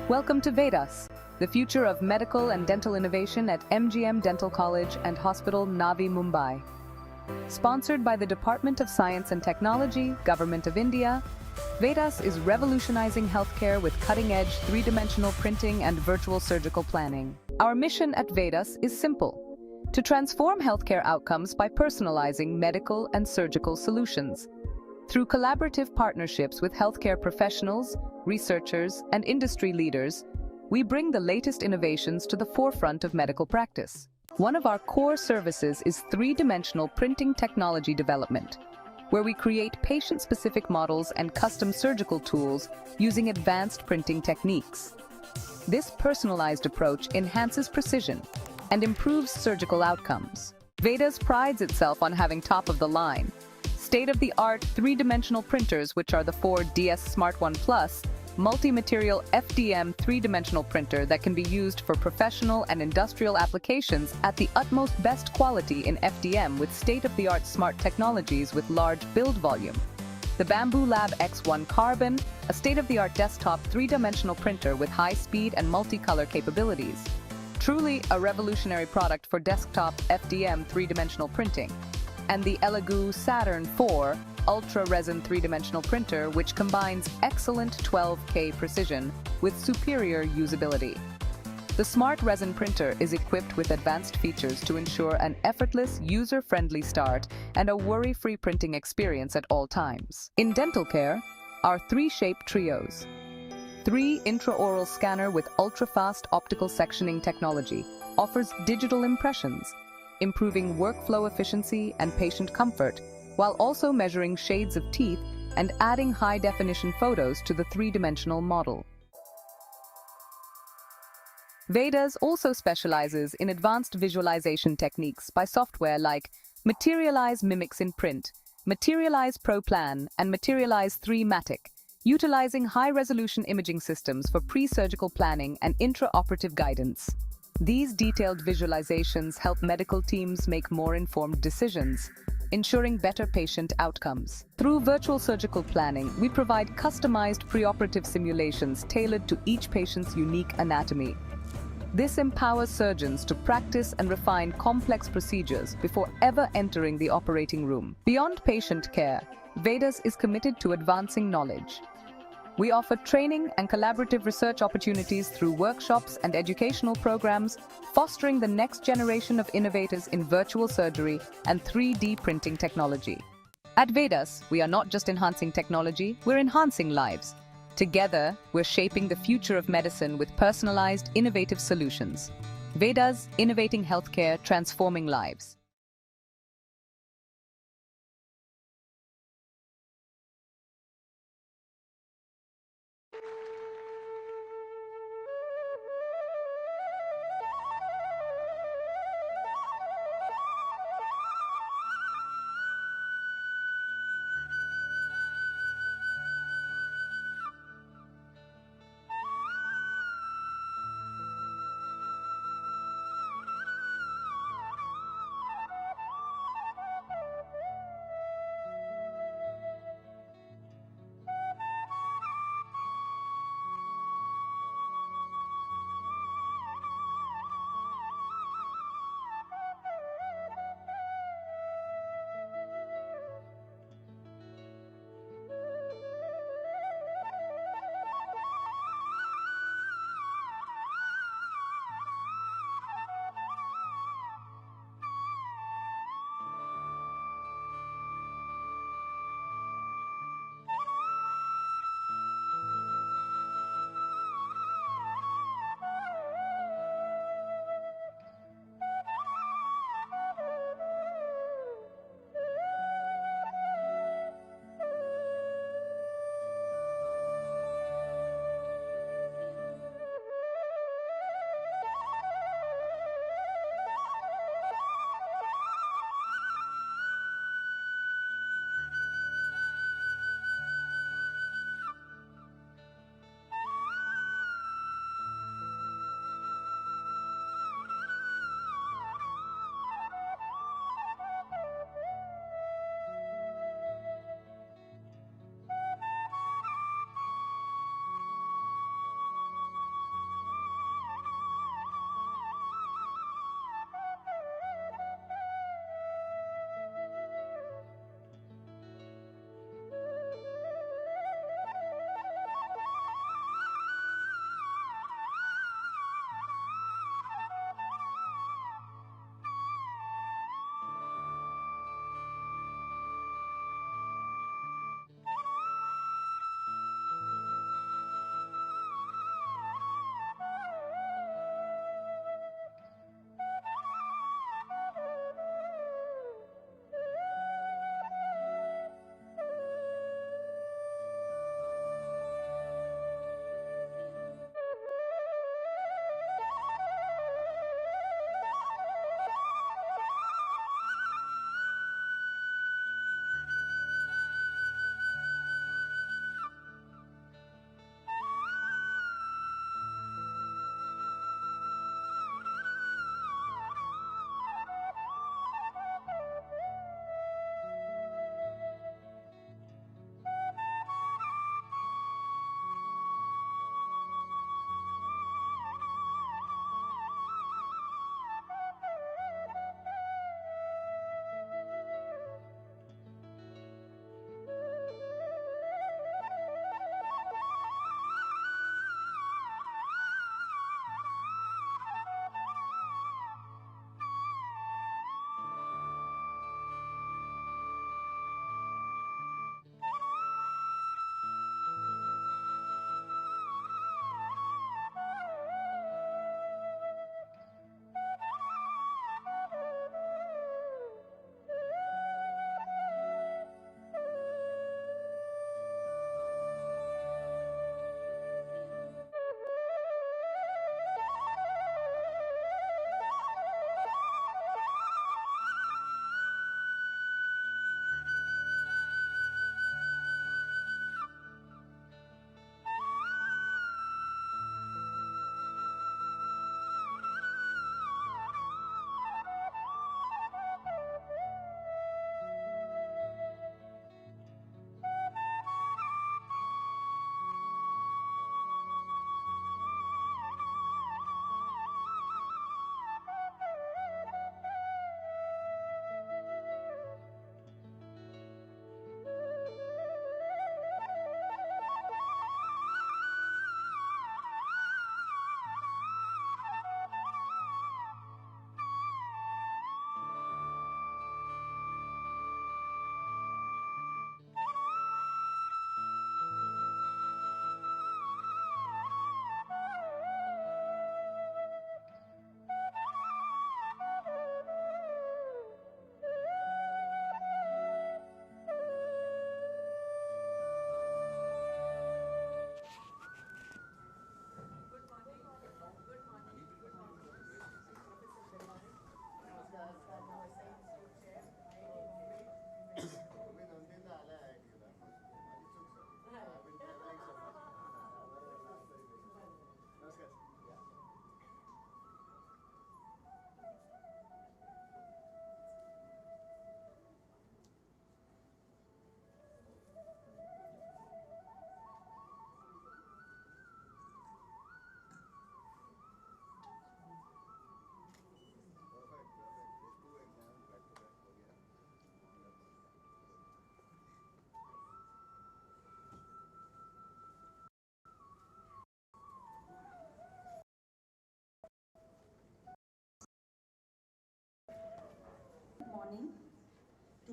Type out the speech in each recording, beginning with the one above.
Welcome to VEDAS, the future of medical and dental innovation at MGM Dental College and Hospital, Navi, Mumbai. Sponsored by the Department of Science and Technology, Government of India, VEDAS is revolutionizing healthcare with cutting-edge three-dimensional printing and virtual surgical planning. Our mission at VEDAS is simple: to transform healthcare outcomes by personalizing medical and surgical solutions. Through collaborative partnerships with healthcare professionals, researchers, and industry leaders, we bring the latest innovations to the forefront of medical practice. One of our core services is three-dimensional printing technology development, where we create patient-specific models and custom surgical tools using advanced printing techniques. This personalized approach enhances precision and improves surgical outcomes. VEDAS prides itself on having top-of-the-line, state-of-the-art three-dimensional printers, which are the 4DS Smart One Plus, multi-material FDM three-dimensional printer that can be used for professional and industrial applications at the utmost best quality in FDM with state-of-the-art smart technologies with large build volume. The Bamboo Lab X1 Carbon, a state-of-the-art desktop three-dimensional printer with high speed and multicolor capabilities. Truly a revolutionary product for desktop FDM three-dimensional printing. And the Elegoo Saturn 4 Ultra Resin three-dimensional printer, which combines excellent 12K precision with superior usability. The Smart Resin printer is equipped with advanced features to ensure an effortless, user-friendly start and a worry-free printing experience at all times. In dental care, our three-shape trios. 3 intraoral scanner with ultra-fast optical sectioning technology offers digital impressions, improving workflow efficiency and patient comfort, while also measuring shades of teeth and adding high-definition photos to the three-dimensional model. VEDAS also specializes in advanced visualization techniques by software like Materialize Mimics in Print, Materialize Pro Plan, and Materialize 3-Matic, utilizing high-resolution imaging systems for pre-surgical planning and intraoperative guidance. These detailed visualizations help medical teams make more informed decisions, ensuring better patient outcomes. Through virtual surgical planning, we provide customized preoperative simulations tailored to each patient's unique anatomy. This empowers surgeons to practice and refine complex procedures before ever entering the operating room. Beyond patient care, VEDAS is committed to advancing knowledge. We offer training and collaborative research opportunities through workshops and educational programs, fostering the next generation of innovators in virtual surgery and 3D printing technology. At VEDAS, we are not just enhancing technology, we're enhancing lives. Together, we're shaping the future of medicine with personalized, innovative solutions. VEDAS, innovating healthcare, transforming lives.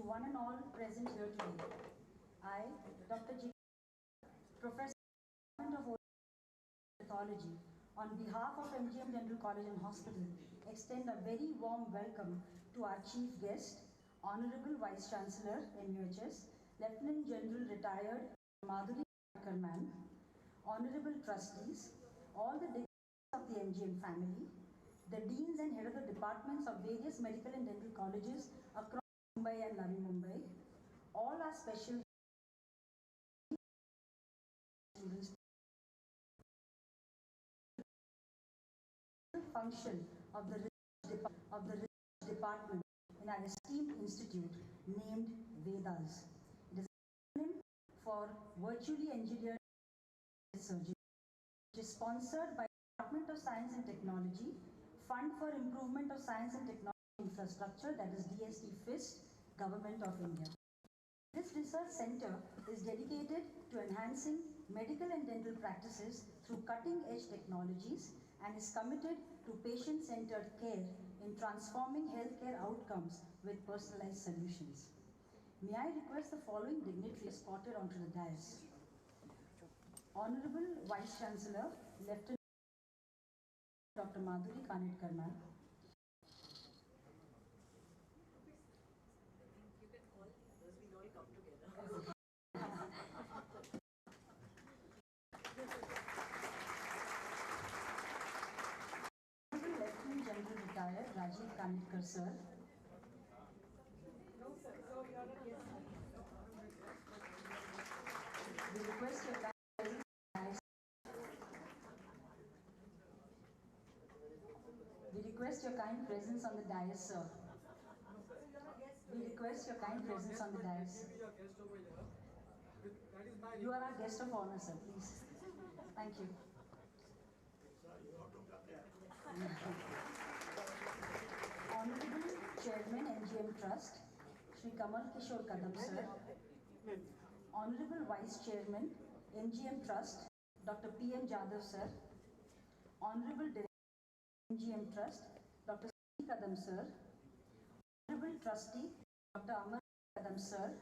to one and all present here today. I, Dr. G. Professor of Pathology, on behalf of MGM Dental College and Hospital, extend a very warm welcome to our chief guest, Honorable Vice Chancellor, MUHS, Lieutenant General Retired Madhuri Kanitkar, Honorable Trustees, all the dignitaries of the MGM family, the deans and head of the departments of various medical and dental colleges across Mumbai and Navi Mumbai, all our special students. Function of the research department in our esteemed institute named VEDAS. It is an acronym for Virtually Engineered Surgery, which is sponsored by the Department of Science and Technology, Fund for Improvement of Science and Technology Infrastructure, that is DST-FIST, Government of India. This research center is dedicated to enhancing medical and dental practices through cutting-edge technologies and is committed to patient-centered care in transforming healthcare outcomes with personalized solutions. May I request the following dignitaries spotted onto the dais. Honorable Vice Chancellor, Lieutenant Dr. Madhuri Kanitkar, ma'am. You can call us, we all come together. Lieutenant General Retired Rajiv Kanitkar, sir. No, sir. So we are not yet. We request your kind presence. We request your kind presence on the dais, sir. We request your kind presence on the dais. You are our guest of honor, sir. Please. Thank you. Honorable Chairman, MGM Trust, Shri Kamal Kishore Kadam, sir. Honorable Vice Chairman, MGM Trust, Dr. P.M. Jadhav, sir. Honorable Director, MGM Trust, Dr. C. Kadam, sir. Honorable Trustee, Dr. Amar Kadam, sir.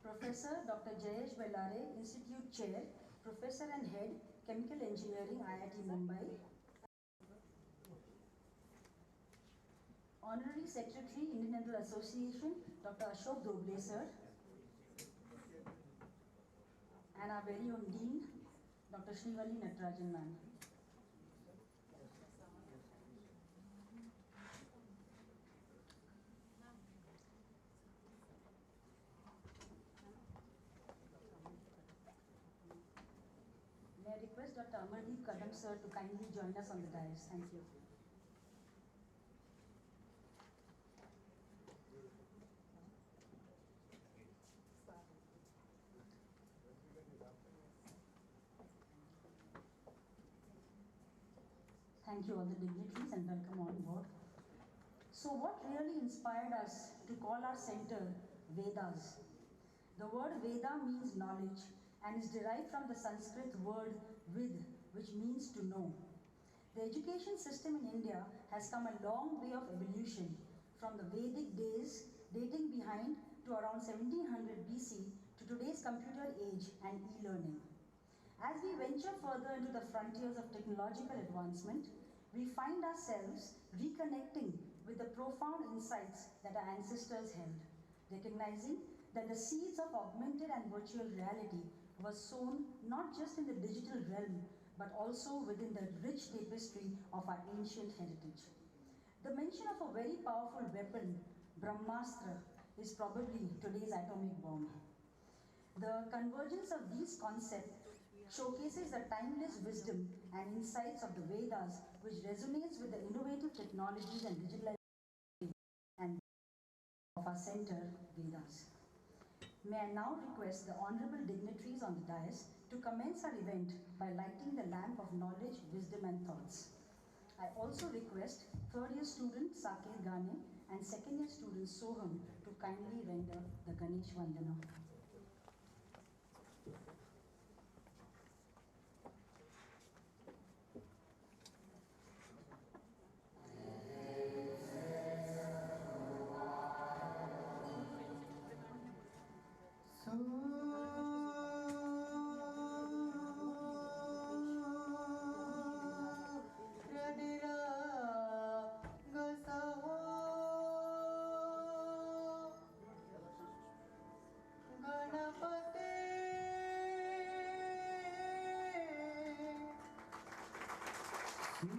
Professor Dr. Jayesh Bellare, Institute Chair, Professor and Head, Chemical Engineering, IIT Mumbai. Honorary Secretary, Indian Dental Association, Dr. Ashok Doble, sir. And our very own Dean, Dr. Srivalli Natarajan, ma'am. May I request Dr. Amardeep Kadam, sir, to kindly join us on the dais. Thank you. Thank you all the dignitaries and welcome on board. So what really inspired us to call our center Vedas? The word Veda means knowledge and is derived from the Sanskrit word Vid, which means to know. The education system in India has come a long way of evolution from the Vedic days dating behind to around 1700 BC to today's computer age and e-learning. As we venture further into the frontiers of technological advancement, we find ourselves reconnecting with the profound insights that our ancestors held, recognizing that the seeds of augmented and virtual reality were sown not just in the digital realm, but also within the rich tapestry of our ancient heritage. The mention of a very powerful weapon, Brahmastra, is probably today's atomic bomb. The convergence of these concepts showcases the timeless wisdom and insights of the Vedas, which resonates with the innovative technologies and digitalization and of our center, Vedas. May I now request the honorable dignitaries on the dais to commence our event by lighting the lamp of knowledge, wisdom and thoughts. I also request third year student Saket Gane and second year student Soham to kindly render the Ganesh Vandana. Thank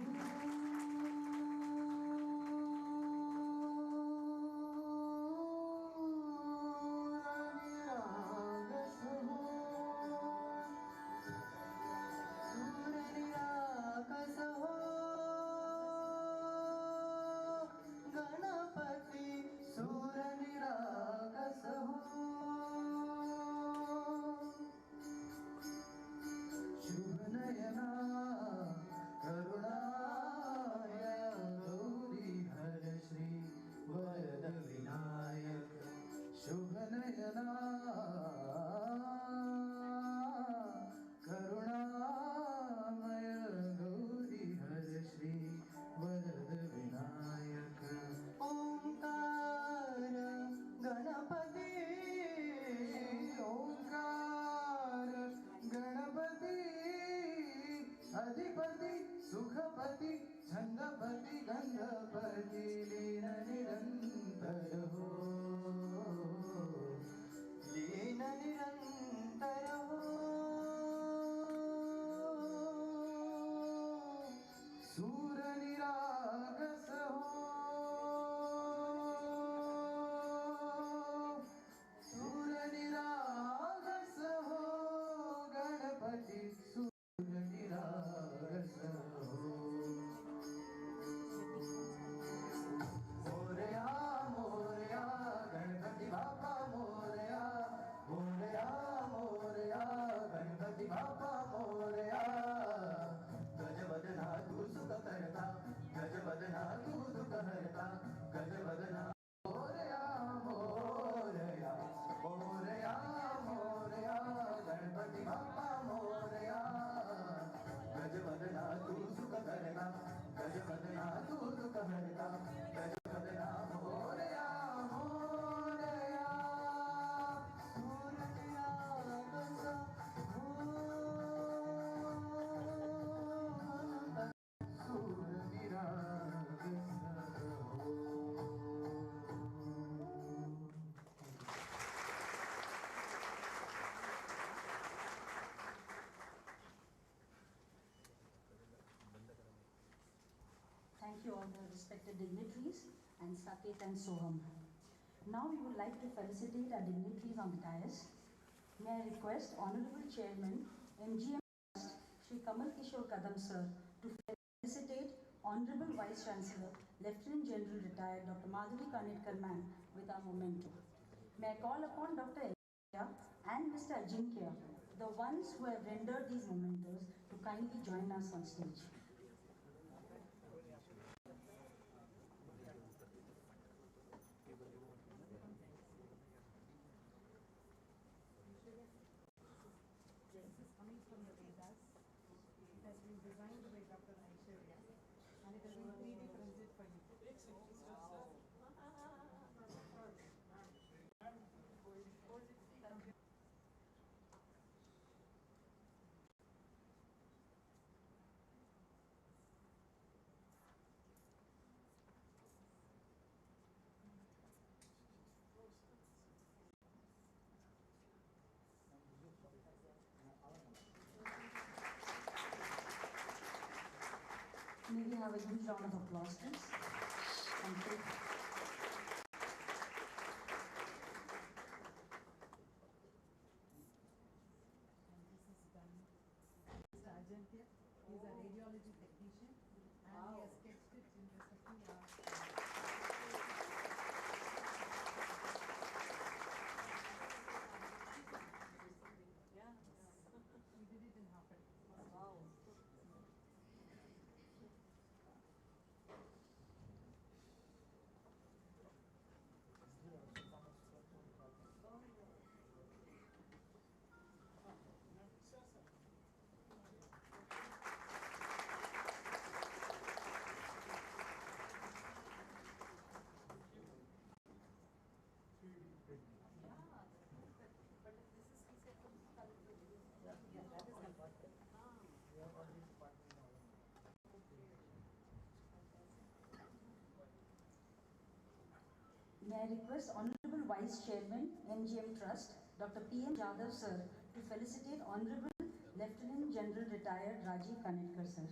you all the respected dignitaries and Saket and Soham. Now we would like to felicitate our dignitaries on the dais. May I request Honorable Chairman, MGM Trust, Shri Kamal Kishore Kadam Sir, to felicitate Honorable Vice Chancellor, Lieutenant General Retired Dr. Madhuri Kanitkar ma'am with our memento. May I call upon Dr. Elia and Mr. Ajinkya, the ones who have rendered these mementos, to kindly join us on stage. This is coming from the VEDAS. It has been designed by Dr. Aishwarya and it has been 3D printed for you. May we have a huge round of applause, please? Thank you. And this is done. Mr. Ajinkya, he is a radiology technician and he has sketched it in the second we did it in half a day. Wow. May I request Honorable Vice Chairman, MGM Trust, Dr. P.M. Jadhav Sir, to felicitate Honorable Lieutenant General Retired Rajiv Kanitkar Sir.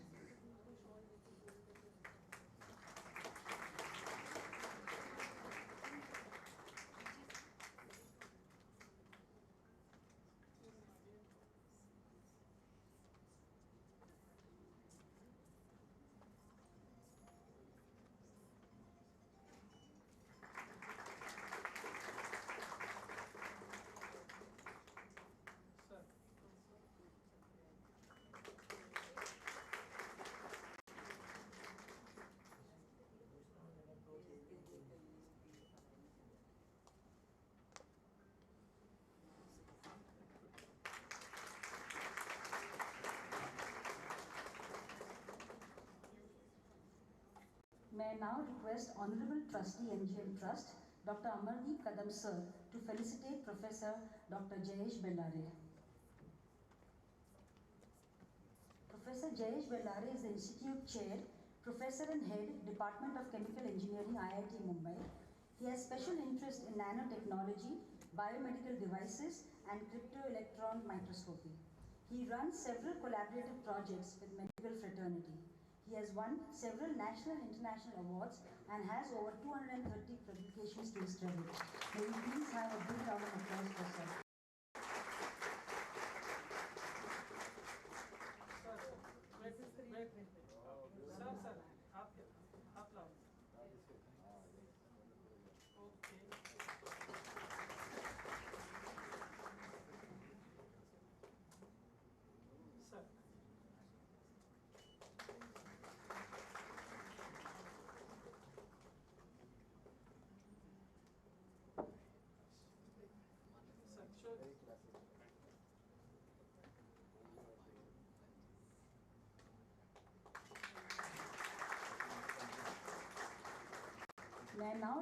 May I now request Honorable Trustee MGM Trust, Dr. Amardeep Kadam Sir, to felicitate Professor Dr. Jayesh Bellare. Professor Jayesh Bellare is the Institute Chair, Professor and Head, Department of Chemical Engineering, IIT Mumbai. He has special interest in nanotechnology, biomedical devices, and cryptoelectron microscopy. He runs several collaborative projects with medical fraternity. He has won several national and international awards and has over 230 publications to his credit. May we please have a big round of applause for Sir. May I now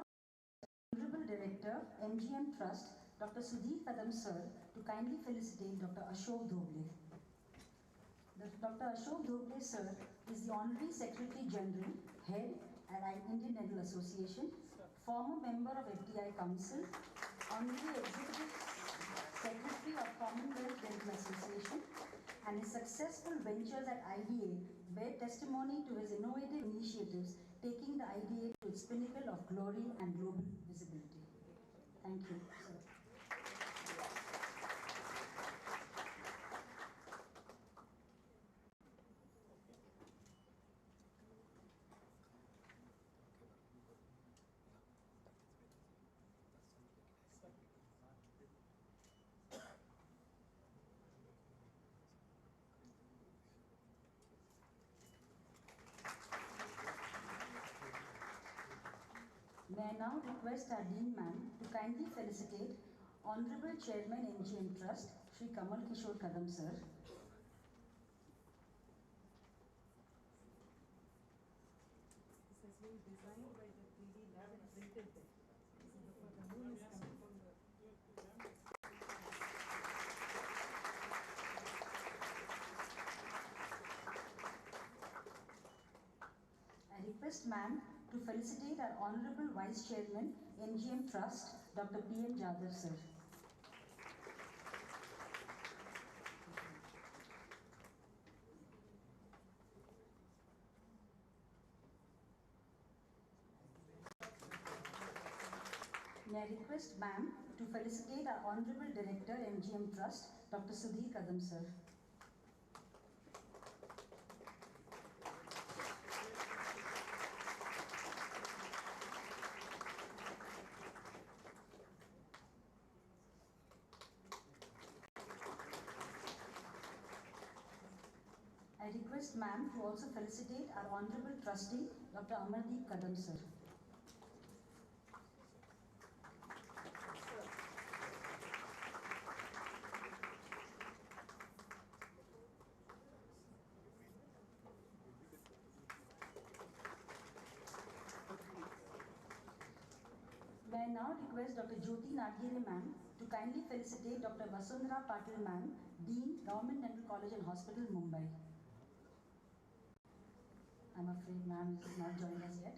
Honorable Director, MGM Trust, Dr. Sudhir Kadam Sir, to kindly felicitate Dr. Ashok Dhoble. Dr. Ashok Dhoble Sir is the Honorary Secretary General, Head at Indian Dental Association, former member of FDI Council, Honorary Executive Secretary of Commonwealth Dental Association, and his successful ventures at IDA bear testimony to his innovative initiatives taking the IDA to its pinnacle of glory and global visibility. Thank you, sir. May I now request our Dean Ma'am to kindly felicitate Honorable Chairman MGM Trust, Shri Kamal Kishore Kadam Sir. This has been designed by the 3D lab and printed there. So the moon is coming from the I request Ma'am to felicitate our Honorable Vice Chairman, MGM Trust, Dr. P.M. Jadhav Sir. May I request Ma'am to felicitate our Honorable Director, MGM Trust, Dr. Sudhir Kadam Sir. I request Ma'am to also felicitate our Honorable Trustee, Dr. Amardeep Kadam Sir. May I now request Dr. Jyoti Nagire Ma'am to kindly felicitate Dr. Vasundhara Patil Ma'am, Dean, Government Dental College and Hospital, Mumbai. I'm afraid Ma'am has not joined us yet.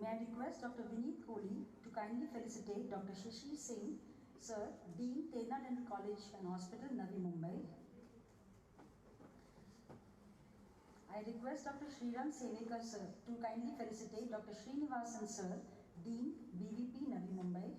May I request Dr. Vineet Kohli to kindly felicitate Dr. Shishir Singh, Sir, Dean, Tena Dental College and Hospital, Navi Mumbai. I request Dr. Sriram Senekar Sir to kindly felicitate Dr. Srinivasan Sir, Dean, BVP, Navi Mumbai.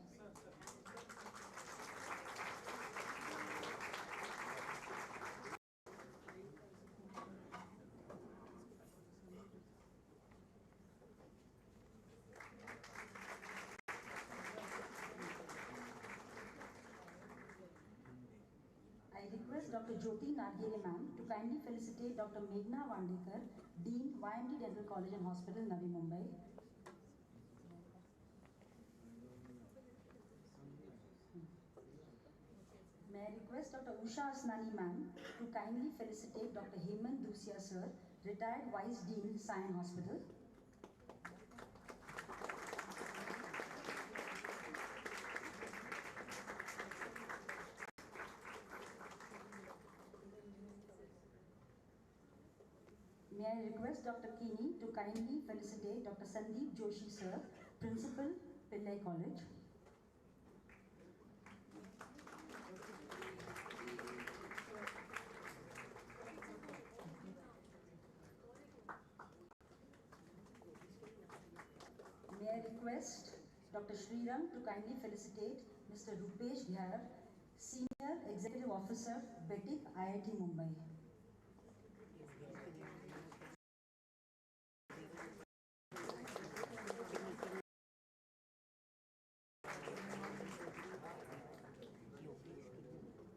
I request Dr. Jyoti Nagire Ma'am to kindly felicitate Dr. Meghna Vandekar, Dean, YMD Dental College and Hospital, Navi Mumbai. May I request Dr. Usha Asnani Ma'am to kindly felicitate Dr. Hemant Dusia Sir, Retired Vice Dean, Sion Hospital. May I request Dr. Kini to kindly felicitate Dr. Sandeep Joshi Sir, Principal, Pillai College. May I request Dr. Sriram to kindly felicitate Mr. Rupesh Ghar, Senior Executive Officer, BETIC, IIT Mumbai.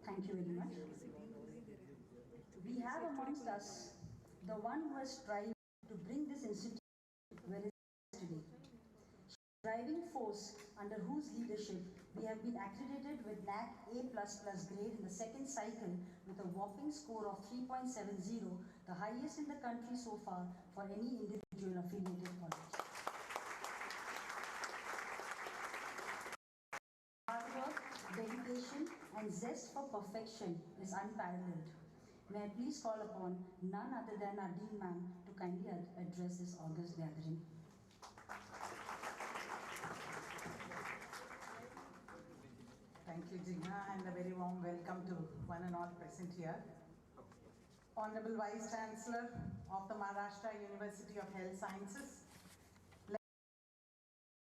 Thank you very much. We have amongst us the one who has strived to bring this institute where it is today. Driving force under whose leadership we have been accredited with NAC A++ grade in the second cycle with a whopping score of 3.70, the highest in the country so far for any individual affiliated college. Hard work, dedication, and zest for perfection is unparalleled. May I please call upon none other than our Dean Ma'am to kindly address this august gathering. Thank you, Jina, and a very warm welcome to one and all present here. Honorable Vice Chancellor of the Maharashtra University of Health Sciences,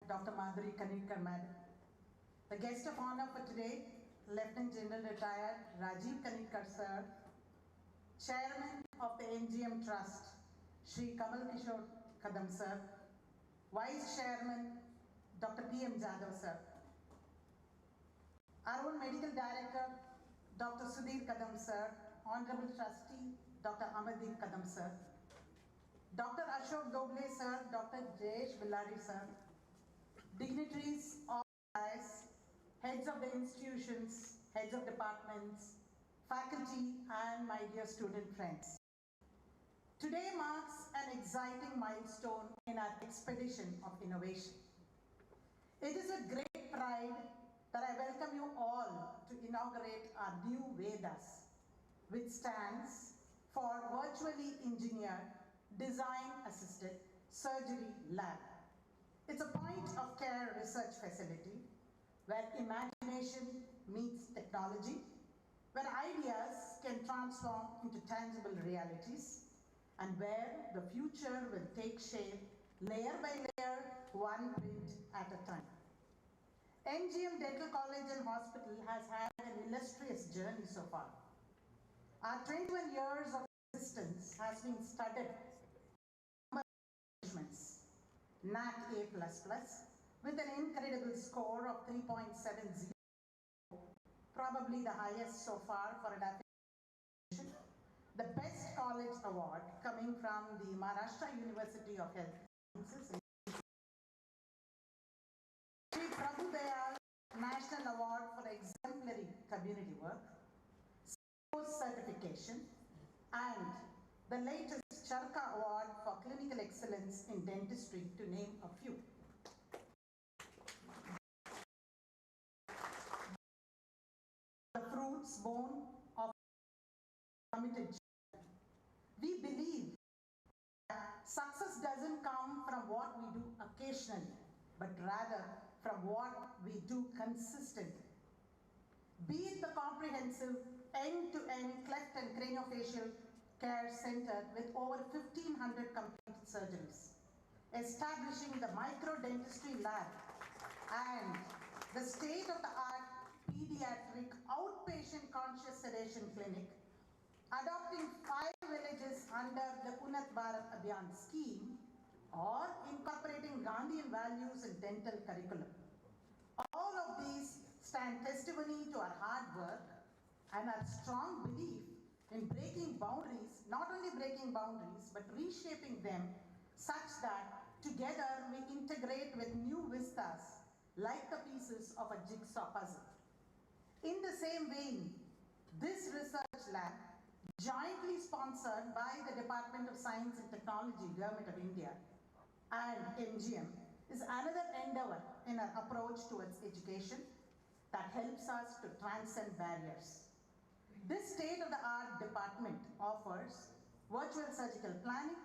Dr. Madhuri Kanitkar, Madam. The guest of honor for today, Lieutenant General Retired Rajiv Kanitkar, Sir, Chairman of the MGM Trust, Shri Kamal Kishore Kadam, Sir, Vice Chairman, Dr. P.M. Jadhav, Sir, our own Medical Director, Dr. Sudhir Kadam, Sir, Honorable Trustee, Dr. Amardeep Kadam, Sir, Dr. Ashok Doble, Sir, Dr. Jayesh Billari, Sir, dignitaries of IAS, heads of the institutions, heads of departments, faculty, and my dear student friends. Today marks an exciting milestone in our expedition of innovation. It is with great pride that I welcome you all to inaugurate our new VEDAS, which stands for Virtually Engineered Design Assisted Surgery Lab. It's a point of care research facility where imagination meets technology, where ideas can transform into tangible realities, and where the future will take shape layer by layer, one print at a time. MGM Dental College and Hospital has had an illustrious journey so far. Our 21 years of existence has been studded with accomplishments. NAC A++, with an incredible score of 3.70, probably the highest so far for an affiliation. The Best College Award coming from the Maharashtra University of Health Sciences. Shri Prabhu Dayal National Award for Exemplary Community Work, certification, and the latest Charka Award for Clinical Excellence in Dentistry, to name a few. The fruits born of committed. We believe that success doesn't come from what we do occasionally, but rather from what we do consistently. Be it the comprehensive end-to-end cleft and craniofacial care center with over 1,500 completed surgeries, establishing the microdentistry lab and the state-of-the-art pediatric outpatient conscious sedation clinic, adopting 5 villages under the Unnat Bharat Abhiyan scheme, or incorporating Gandhian values in dental curriculum. All of these stand testimony to our hard work and our strong belief in breaking boundaries, not only breaking boundaries, but reshaping them such that together we integrate with new vistas like the pieces of a jigsaw puzzle. In the same vein, this research lab, jointly sponsored by the Department of Science and Technology, Government of India, and MGM, is another endeavor in our approach towards education that helps us to transcend barriers. This state-of-the-art department offers virtual surgical planning,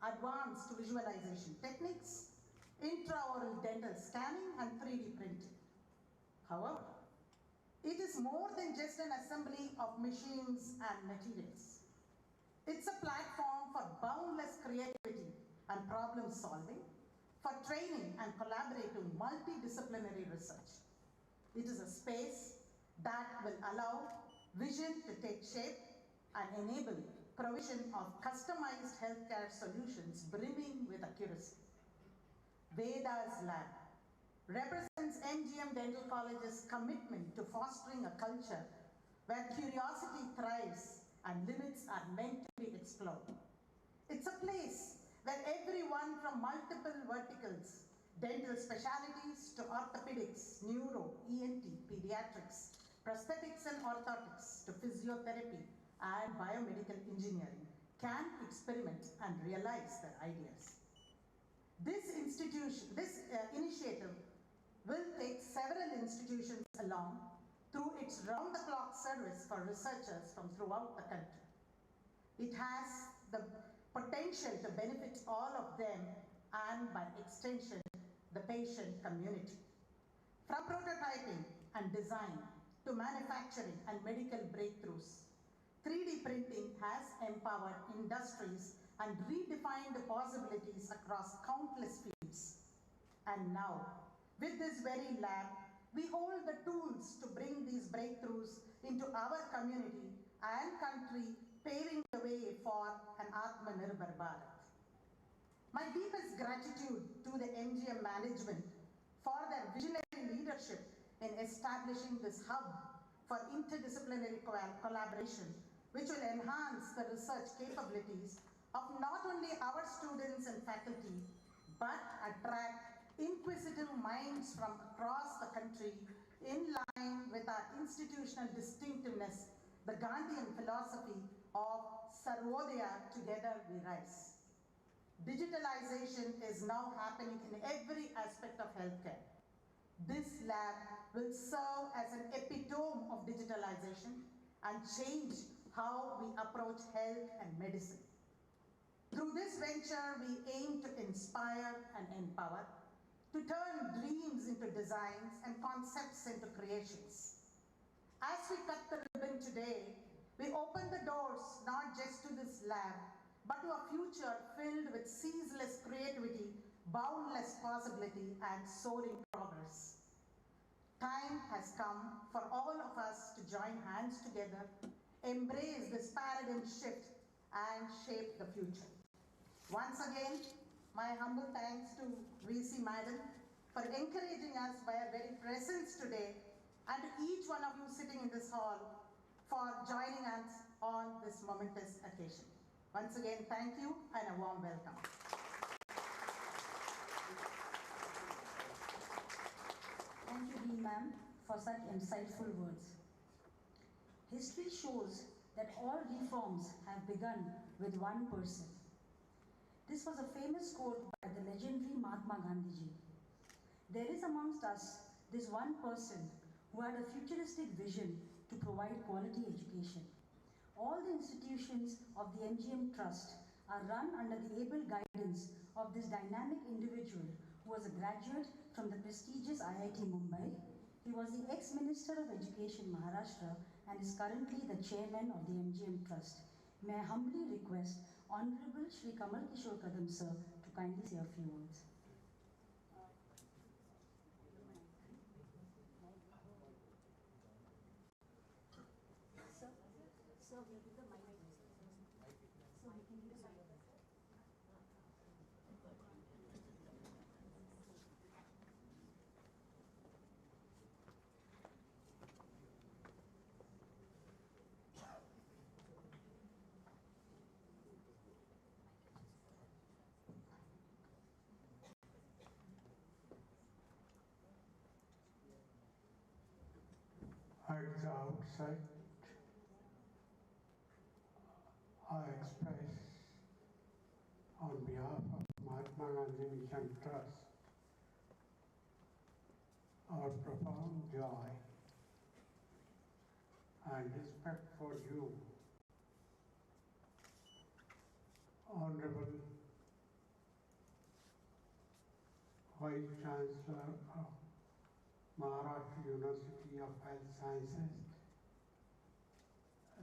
advanced visualization techniques, intraoral dental scanning, and 3D printing. However, it is more than just an assembly of machines and materials. It's a platform for boundless creativity and problem solving, for training and collaborative multidisciplinary research. It is a space that will allow vision to take shape and enable provision of customized healthcare solutions brimming with accuracy. VEDAS Lab represents MGM Dental College's commitment to fostering a culture where curiosity thrives and limits are meant to be explored. It's a place where everyone from multiple verticals, dental specialties to orthopedics, neuro, ENT, pediatrics, prosthetics and orthotics to physiotherapy and biomedical engineering can experiment and realize their ideas. This initiative will take several institutions along through its round-the-clock service for researchers from throughout the country. It has the potential to benefit all of them and, by extension, the patient community. From prototyping and design to manufacturing and medical breakthroughs, 3D printing has empowered industries and redefined the possibilities across countless fields. And now, with this very lab, we hold the tools to bring these breakthroughs into our community and country, paving the way for an Atmanirbhar Bharat. My deepest gratitude to the MGM management for their visionary leadership in establishing this hub for interdisciplinary collaboration, which will enhance the research capabilities of not only our students and faculty, but attract inquisitive minds from across the country in line with our institutional distinctiveness, the Gandhian philosophy of Sarvodaya, together we rise. Digitalization is now happening in every aspect of healthcare. This lab will serve as an epitome of digitalization and change how we approach health and medicine. Through this venture, we aim to inspire and empower, to turn dreams into designs and concepts into creations. As we cut the ribbon today, we open the doors not just to this lab, but to a future filled with ceaseless creativity, boundless possibility, and soaring progress. Time has come for all of us to join hands together, embrace this paradigm shift, and shape the future. Once again, my humble thanks to VC Madam for encouraging us by her very presence today, and to each one of you sitting in this hall for joining us on this momentous occasion. Once again, thank you and a warm welcome. Thank you, Dean Ma'am, for such insightful words. History shows that all reforms have begun with one person. This was a famous quote by the legendary Mahatma Gandhi. There is amongst us this one person who had a futuristic vision to provide quality education. All the institutions of the MGM Trust are run under the able guidance of this dynamic individual who was a graduate from the prestigious IIT Mumbai. He was the ex-Minister of Education Maharashtra and is currently the chairman of the MGM Trust. May I humbly request Honorable Shri Kamal Kishore Kadam sir to kindly say a few words. Sir, we'll give the mic. So we can give the mic. At the outset, I express on behalf of Mahatma Gandhi Mission Trust our profound joy and respect for you Honorable Vice Chancellor of Maharashtra University of Health Sciences,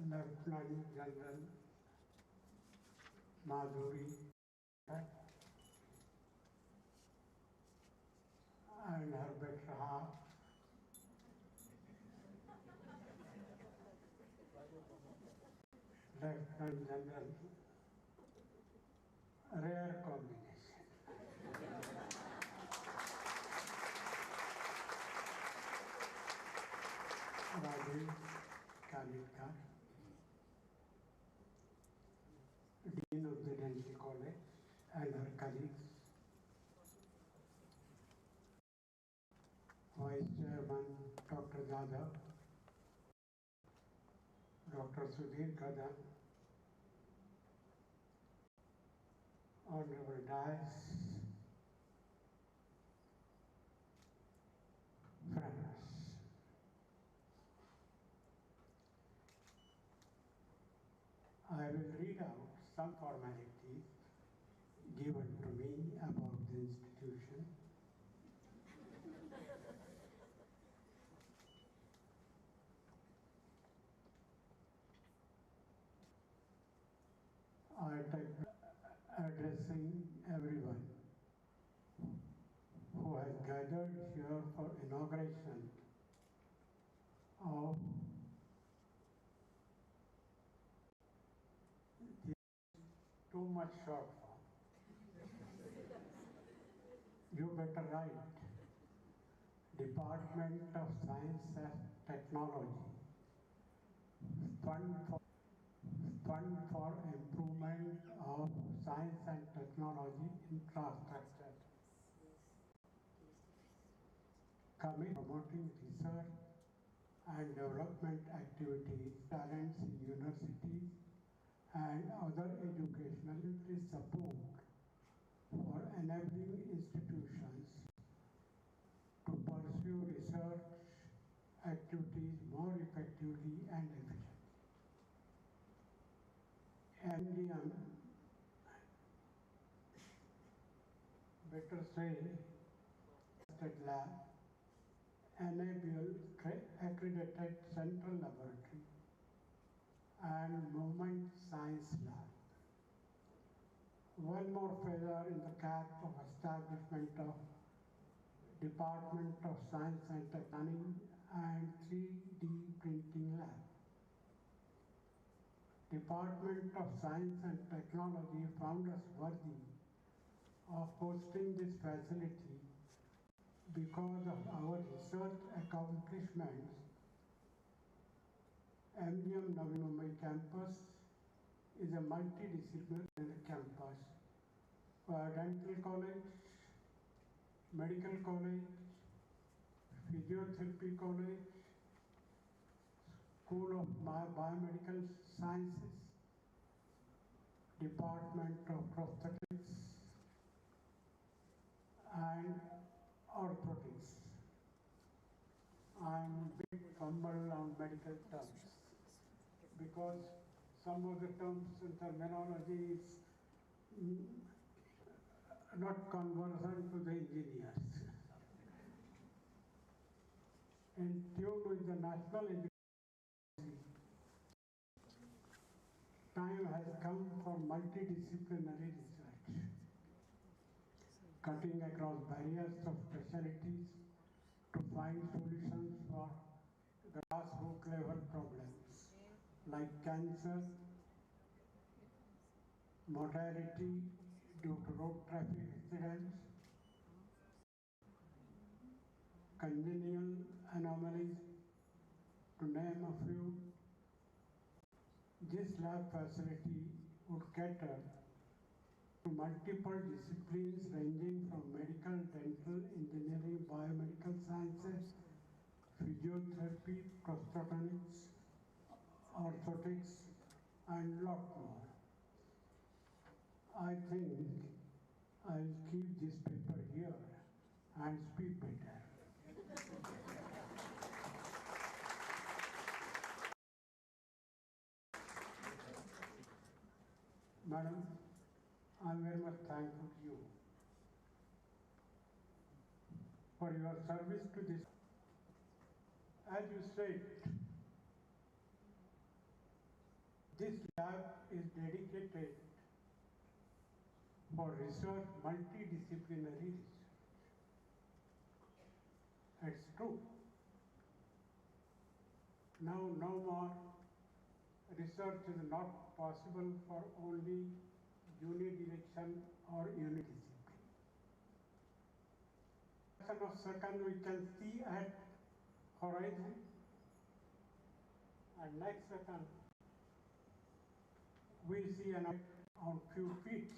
Lieutenant General Madhuri Kanitkar, and her better half, Lieutenant General, rare combination. Madhuri Kanitkar, Dean of the Dental College, and her colleagues, Vice Chairman Dr. Yadav, Dr. Sudhir Kadam, Honorable Dias, friends. I will read out some formalities given to me about the institution. I take addressing everyone who has gathered here for inauguration of too much short form. You better write Department of Science and Technology, Fund for Improvement of Science and Technology Infrastructure. Committee promoting research and development activities, talents in universities and other educational support for enabling institutions to pursue research activities more effectively and efficiently. MDM, better say, State Lab, enable accredited central laboratory and movement science lab. One more feather in the cap of establishment of Department of Science and Technology and 3D printing lab. Department of Science and Technology found us worthy of hosting this facility because of our research accomplishments. MGM Navi Mumbai campus is a multidisciplinary campus for dental college, medical college, physiotherapy college, School of Biomedical Sciences, Department of Prosthetics and Orthotics. I'm a bit humble on medical terms because some of the terms and terminology is not conversant to the engineers. In tune with the national education, time has come for multidisciplinary research, cutting across barriers of specialties to find solutions for grassroots level problems like cancer, mortality due to road traffic accidents, congenital anomalies, to name a few. This lab facility would cater to multiple disciplines ranging from medical, dental, engineering, biomedical sciences, physiotherapy, prosthetics, orthotics, and lot more. I think I'll keep this paper here and speak better. Madam, I'm very much thankful to you for your service to this. As you said, this lab is dedicated for research, multidisciplinary research. It's true. Now, no more research is not possible for only unidirection or unidiscipline. Of second, we can see at horizon, and next second, we see an on few feet.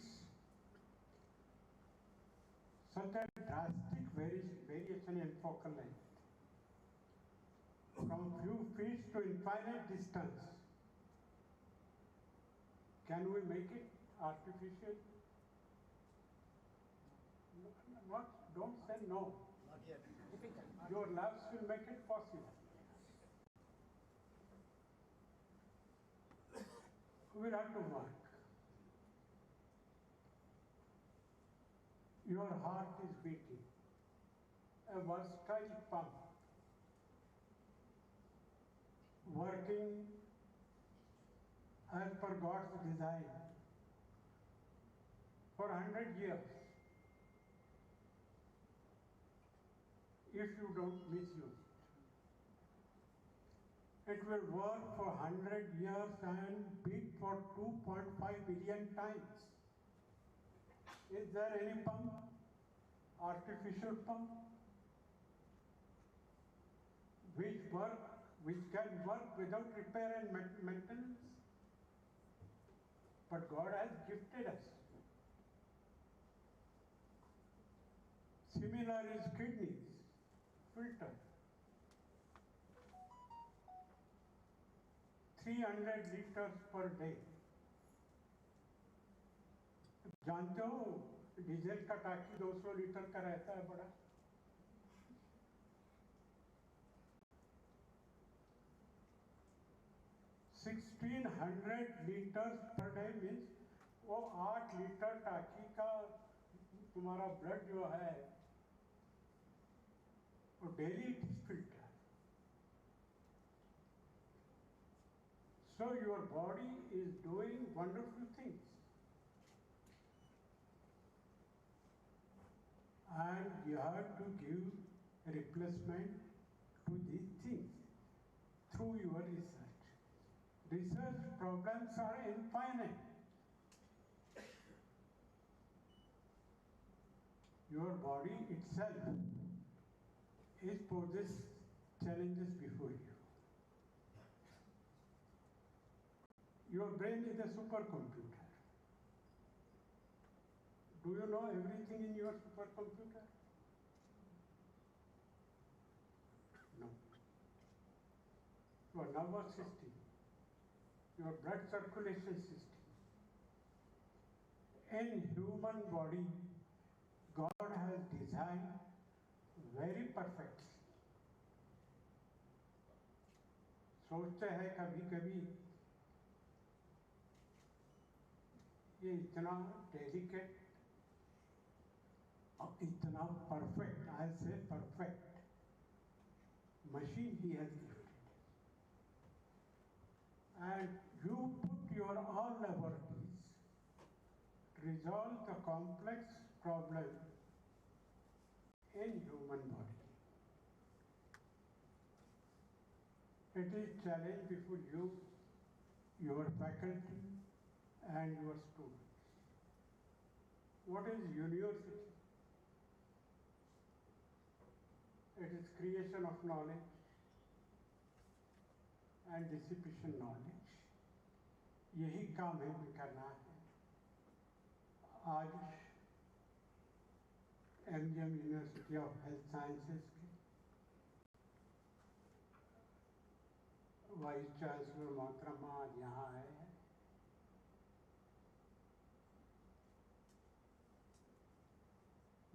Such a drastic variation in focal length. From few feet to infinite distance. Can we make it artificial? Don't say no. Not yet. Your labs will make it possible. We will have to work. Your heart is beating. A versatile pump. Working as per God's design for 100 years. If you don't misuse it. It will work for 100 years and beat for 2.5 billion times. Is there any pump? Artificial pump? Which can work without repair and maintenance? But God has gifted us. Similar is kidneys, filter. 300 liters per day. जानते हो diesel का टाकी 200 litre का रहता है बड़ा. $1,600 liters per day means वो 8 litre टाकी का तुम्हारा ब्लड जो है वो daily it is filter. So your body is doing wonderful things. And you have to give replacement to these things through your research. Research problems are infinite. Your body itself poses challenges before you. Your brain is a supercomputer. Do you know everything in your supercomputer? No. Your nervous system, your blood circulation system. In human body, God has designed very perfectly. सोचते हैं कभी-कभी ये इतना delicate और इतना perfect, I say perfect machine he has given. And you put your all laboratories to resolve the complex problem in human body. It is challenge before you, your faculty, and your students. What is university? It is creation of knowledge and dissipation knowledge. यही काम हमें करना है. आज MGM university of health sciences के vice chancellor मोहतरमा आज यहाँ आए हैं.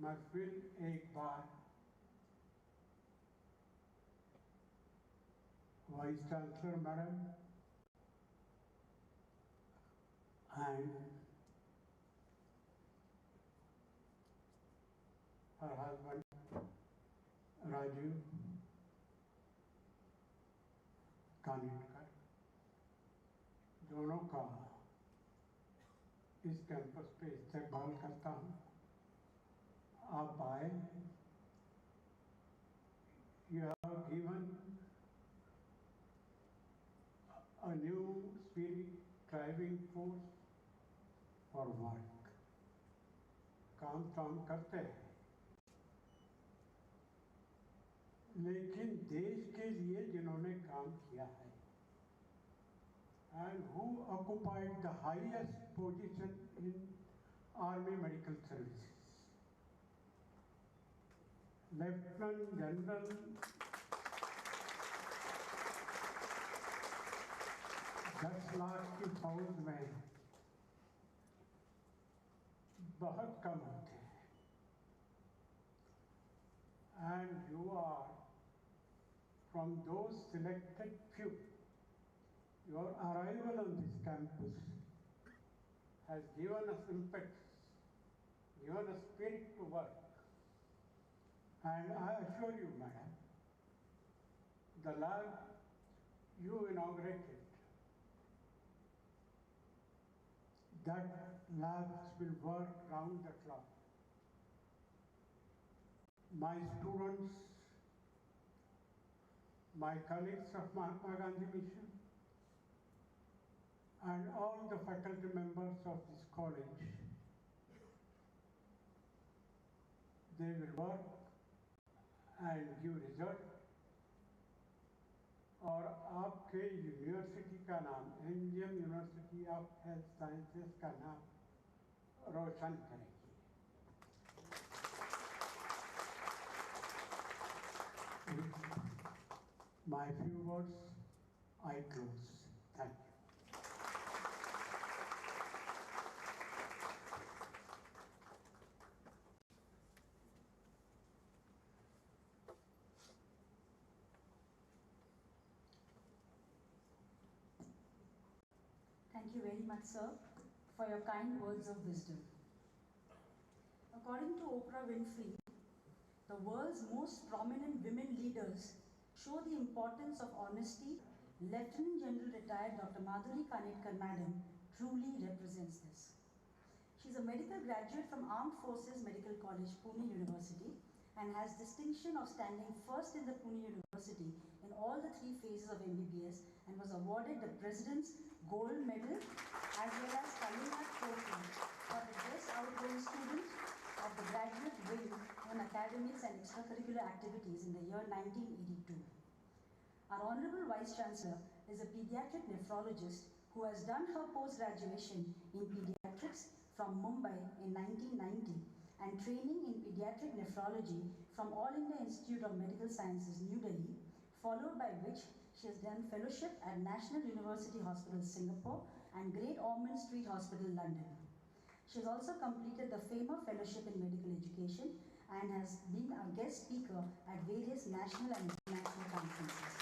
मैं फिर एक बार vice chancellor madam and her husband Rajiv Kanitkar, दोनों का इस कैंपस पे इस्तेमाल करता हूँ। आप आए, you have given a new spirit, driving force for work. काम तो हम करते हैं, लेकिन देश के लिए जिन्होंने काम किया है, and who occupied the highest position in Army Medical Services, Lieutenant General $10 lakh की फौज में बहुत कम होते हैं, and you are from those selected few. Your arrival on this campus has given us impetus, given us spirit to work, and I assure you, madam, the lab you inaugurated, that labs will work round the clock. My students, my colleagues of Mahatma Gandhi Mission, and all the faculty members of this college, they will work and give result, और आपके university का नाम MGM university of health sciences का नाम रोशन करेगी। With my few words, I close. Thank you. Thank you very much, sir, for your kind words of wisdom. According to Oprah Winfrey, the world's most prominent women leaders show the importance of honesty. Lieutenant General retired Dr. Madhuri Kanitkar Madam truly represents this. She is a medical graduate from Armed Forces Medical College, Pune University, and has distinction of standing first in the Pune University in all the 3 phases of MBBS, and was awarded the President's Gold Medal as well as Kalinga Trophy for the best outgoing student of the graduate wing on academics and extracurricular activities in the year 1982. Our Honorable Vice Chancellor is a pediatric nephrologist who has done her post-graduation in pediatrics from Mumbai in 1990 and training in pediatric nephrology from All India Institute of Medical Sciences, New Delhi, followed by which she has done fellowship at National University Hospital, Singapore and Great Ormond Street Hospital, London. She has also completed the FAMA Fellowship in Medical Education and has been a guest speaker at various national and international conferences.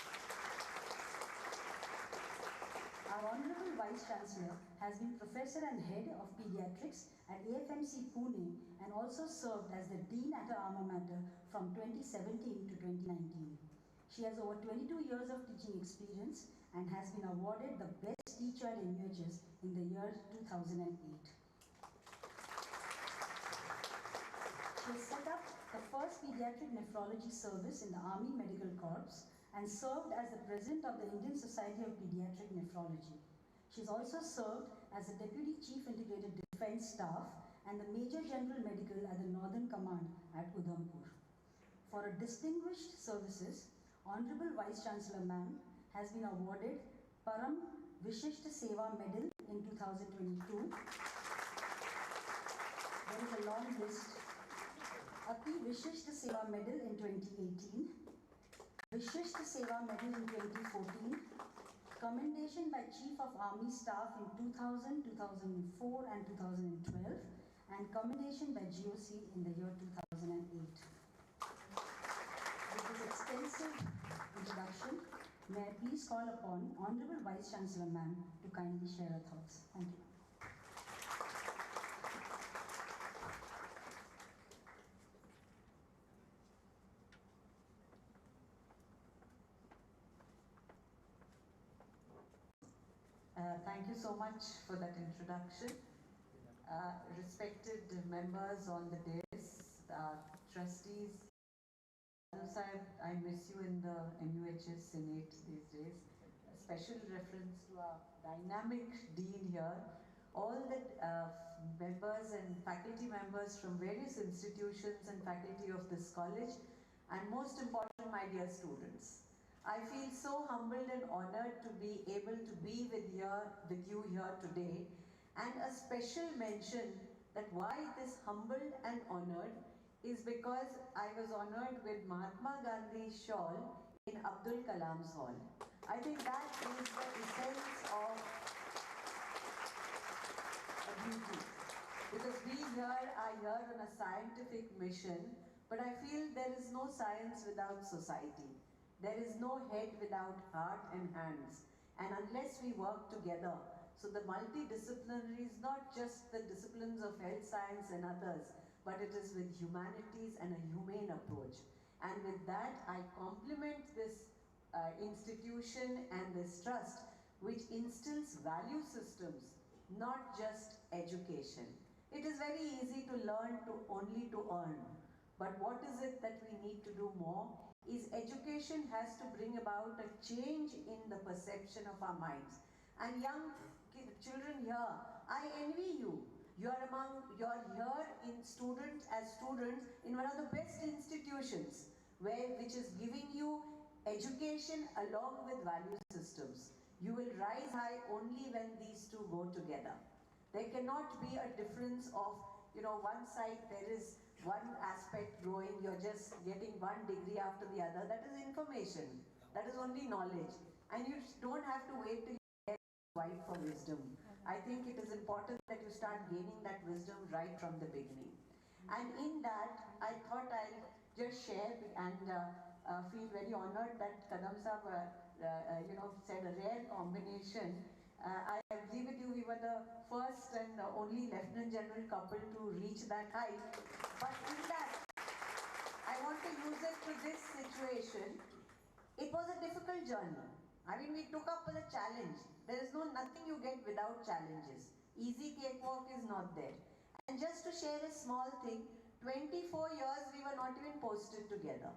Our Honorable Vice Chancellor has been Professor and Head of Pediatrics at AFMC Pune and also served as the Dean at her alma mater from 2017 to 2019. She has over 22 years of teaching experience and has been awarded the Best Teacher at MUHS in the year 2008. She has set up the first pediatric nephrology service in the Army Medical Corps and served as the President of the Indian Society of Pediatric Nephrology. She has also served as the Deputy Chief Integrated Defence Staff and the Major General Medical at the Northern Command at Udhampur. For her distinguished services, Honorable Vice Chancellor Ma'am has been awarded Param Vishishta Seva Medal in 2022. There is a long list. Ati Vishishta Seva Medal in 2018. Vishishta Seva Medal in 2014. Commendation by Chief of Army Staff in 2000, 2004 and 2012. And commendation by GOC in the year 2008. With this extensive introduction, may I please call upon Honorable Vice Chancellor Ma'am to kindly share her thoughts. Thank you. Thank you so much for that introduction. Respected members on the dais, trustees, Sahib, I miss you in the MUHS Senate these days. A special reference to our dynamic dean here. All the members and faculty members from various institutions and faculty of this college, and most important, my dear students. I feel so humbled and honored to be able to be with you here today, and a special mention that why this humbled and honored is because I was honored with Mahatma Gandhi's shawl in Abdul Kalam's hall. I think that is the essence of a beauty. Because we here are here on a scientific mission, but I feel there is no science without society. There is no head without heart and hands. And unless we work together, so the multidisciplinary is not just the disciplines of health science and others, but it is with humanities and a humane approach. And with that, I compliment this institution and this trust, which instills value systems, not just education. It is very easy to learn only to earn. But what is it that we need to do more? Is education has to bring about a change in the perception of our minds. And young children here, I envy you. You are here in students in one of the best institutions which is giving you education along with value systems. You will rise high only when these two go together. There cannot be a difference of, one side there is one aspect growing, you're just getting one degree after the other. That is information. That is only knowledge. And you don't have to wait till you get white for wisdom. I think it is important that you start gaining that wisdom right from the beginning. And in that, I thought I'll just share and feel very honored that Kadam Sahab, said a rare combination. I agree with you, we were the first and only Lieutenant General couple to reach that height. But in that, I want to use it to this situation. It was a difficult journey. I mean, we took up the challenge. There is nothing you get without challenges. Easy cakewalk is not there. And just to share a small thing, 24 years we were not even posted together.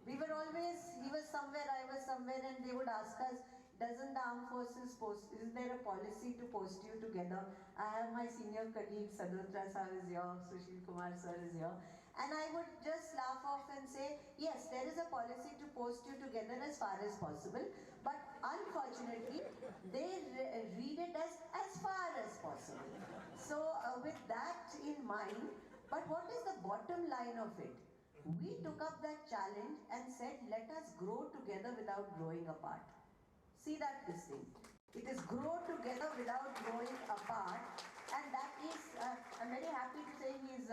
We were always, he was somewhere, I was somewhere, and they would ask us, doesn't the armed forces post, is there a policy to post you together? I have my senior colleague, Sadrutra sir is here, Sushil Kumar sir is here. And I would just laugh off and say, yes, there is a policy to post you together as far as possible, but unfortunately, they read it as far as possible. So with that in mind, but what is the bottom line of it? We took up that challenge and said, let us grow together without growing apart. See that this thing. It is grow together without growing apart, and that is, I'm very happy to say he's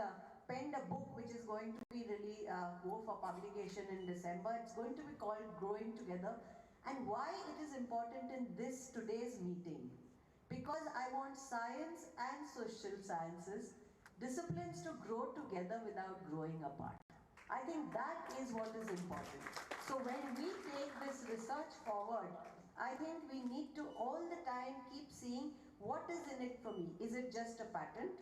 penned a book which is going to be really go for publication in December. It's going to be called Growing Together. And why it is important in today's meeting? Because I want science and social sciences, disciplines to grow together without growing apart. I think that is what is important. So when we take this research forward, I think we need to all the time keep seeing what is in it for me. Is it just a patent?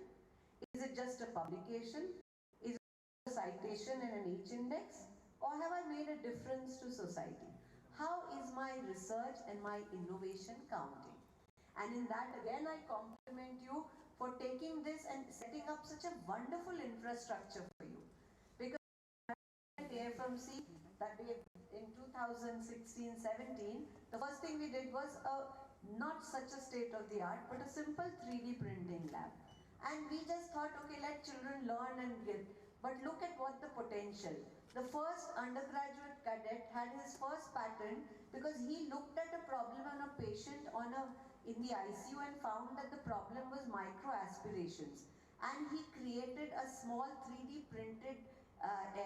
Is it just a publication? Is it a citation and an H-index? Or have I made a difference to society? How is my research and my innovation counting? And in that again I compliment you for taking this and setting up such a wonderful infrastructure for you. Because at AFMC that we in 2016-17, the first thing we did was not such a state-of-the-art, but a simple 3D printing lab. And we just thought, okay, let children learn and get. But look at what the potential. The first undergraduate cadet had his first patent because he looked at a problem on a patient in the ICU and found that the problem was microaspirations. And he created a small 3D printed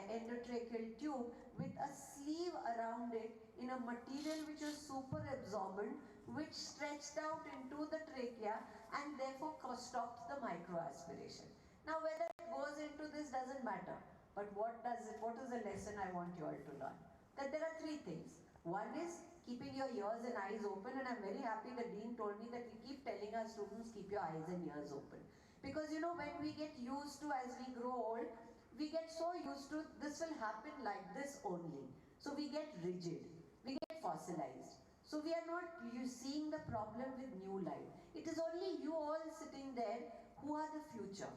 endotracheal tube with a sleeve around it in a material which was super absorbent, which stretched out into the trachea and therefore stopped the microaspiration. Now whether it goes into this doesn't matter, but what is the lesson I want you all to learn? That there are three things. One is keeping your ears and eyes open, and I'm very happy the Dean told me that we keep telling our students, keep your eyes and ears open. Because when we get used to, as we grow old, we get so used to this will happen like this only. So we get rigid, we get fossilized. So we are not seeing the problem with new light. It is only you all sitting there who are the future.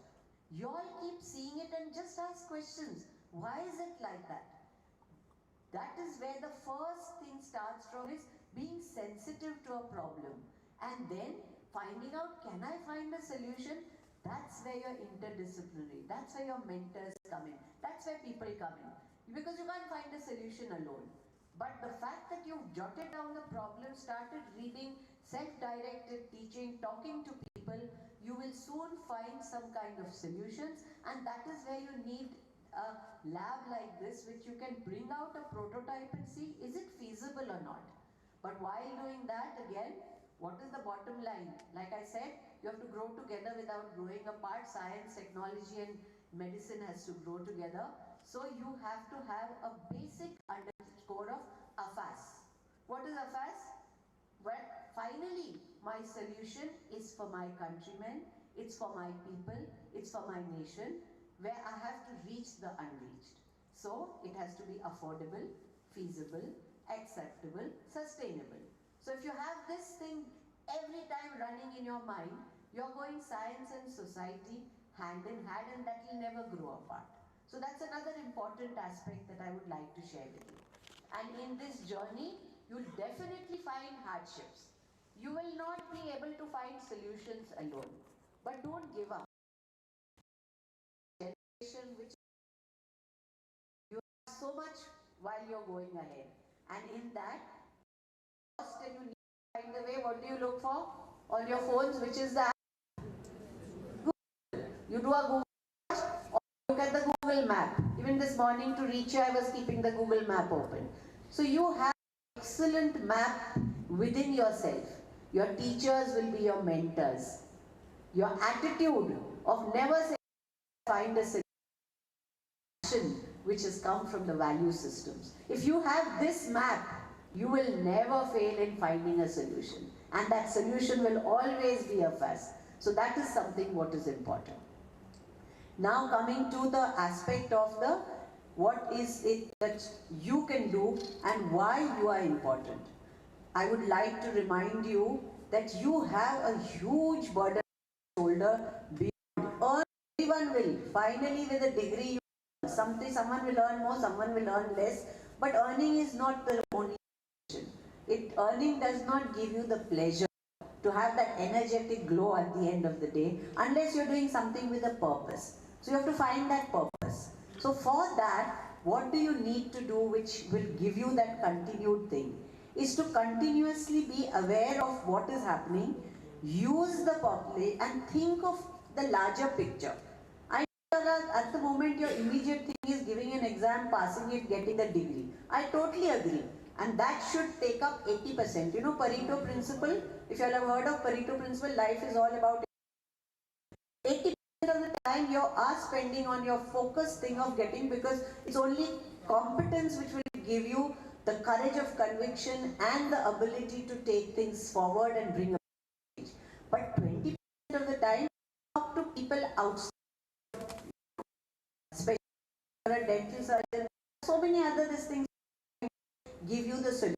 You all keep seeing it and just ask questions. Why is it like that? That is where the first thing starts from, is being sensitive to a problem. And then finding out, can I find a solution? That's where your interdisciplinary, that's where your mentors come in. That's where people come in. Because you can't find a solution alone. But the fact that you've jotted down the problem, started reading, self-directed teaching, talking to people, you will soon find some kind of solutions, and that is where you need a lab like this, which you can bring out a prototype and see, is it feasible or not? But while doing that, again, what is the bottom line? Like I said, you have to grow together without growing apart. Science, technology and medicine has to grow together. So you have to have a basic underscore of AFAS. What is AFAS? Well, finally, my solution is for my countrymen, it's for my people, it's for my nation, where I have to reach the unreached. So, it has to be affordable, feasible, acceptable, sustainable. So, if you have this thing every time running in your mind, you're going science and society hand in hand, and that will never grow apart. So, that's another important aspect that I would like to share with you. And in this journey, you'll definitely find hardships. You will not be able to find solutions alone. But don't give up. Generation which you have so much while you're going ahead. And in that, lost and you need to find the way, what do you look for? On your phones, which is the Google. You do a Google search or look at the Google map. Even this morning to reach you, I was keeping the Google map open. So you have excellent map within yourself. Your teachers will be your mentors. Your attitude of never saying find a solution which has come from the value systems. If you have this map, you will never fail in finding a solution. And that solution will always be a first. So that is something what is important. Now coming to the aspect of the what is it that you can do and why you are important. I would like to remind you that you have a huge burden on your shoulder beyond. Everyone will. Finally, with a degree, someone will earn more, someone will earn less. But earning is not the only option. Earning does not give you the pleasure to have that energetic glow at the end of the day, unless you're doing something with a purpose. So you have to find that purpose. So for that, what do you need to do which will give you that continued thing? Is to continuously be aware of what is happening, use the population and think of the larger picture. I know at the moment your immediate thing is giving an exam, passing it, getting the degree. I totally agree. And that should take up 80%. You know Pareto principle? If you all have heard of Pareto principle, life is all about 80% of the time you are spending on your focused thing of getting, because it's only competence which will give you the courage of conviction and the ability to take things forward and bring a change. But 20% of the time, talk to people outside, especially a dental surgeon, so many other things give you the solution.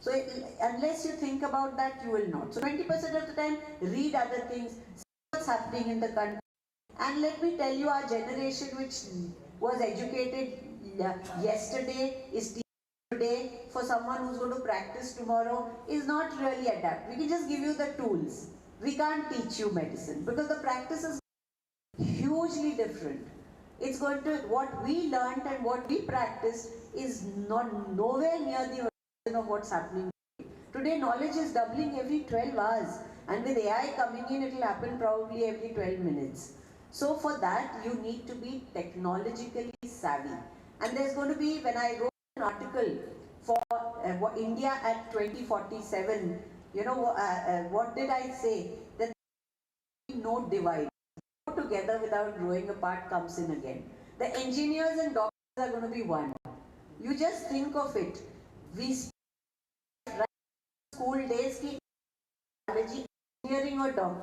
So unless you think about that, you will not. So 20% of the time, read other things, see what's happening in the country. And let me tell you, our generation which was educated yesterday is today for someone who's going to practice tomorrow is not really adapt. We can just give you the tools. We can't teach you medicine because the practice is hugely different. It's going to, what we learned and what we practiced is nowhere near the horizon of what's happening today. Today knowledge is doubling every 12 hours, and with AI coming in, it will happen probably every 12 minutes. So for that, you need to be technologically savvy. And there's going to be, when I wrote an article for India at 2047, what did I say? That no divide. Together without growing apart comes in again. The engineers and doctors are going to be one. You just think of it. We school days ki biology, engineering or doctor,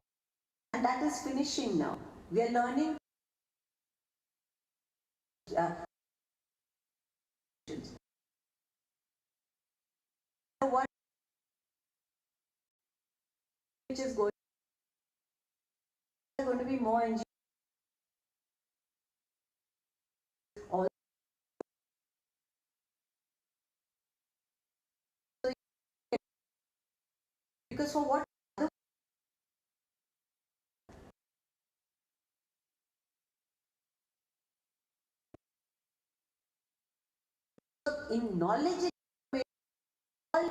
and that is finishing now. We are learning what which is going to be more engineering. Also, because for what in knowledge all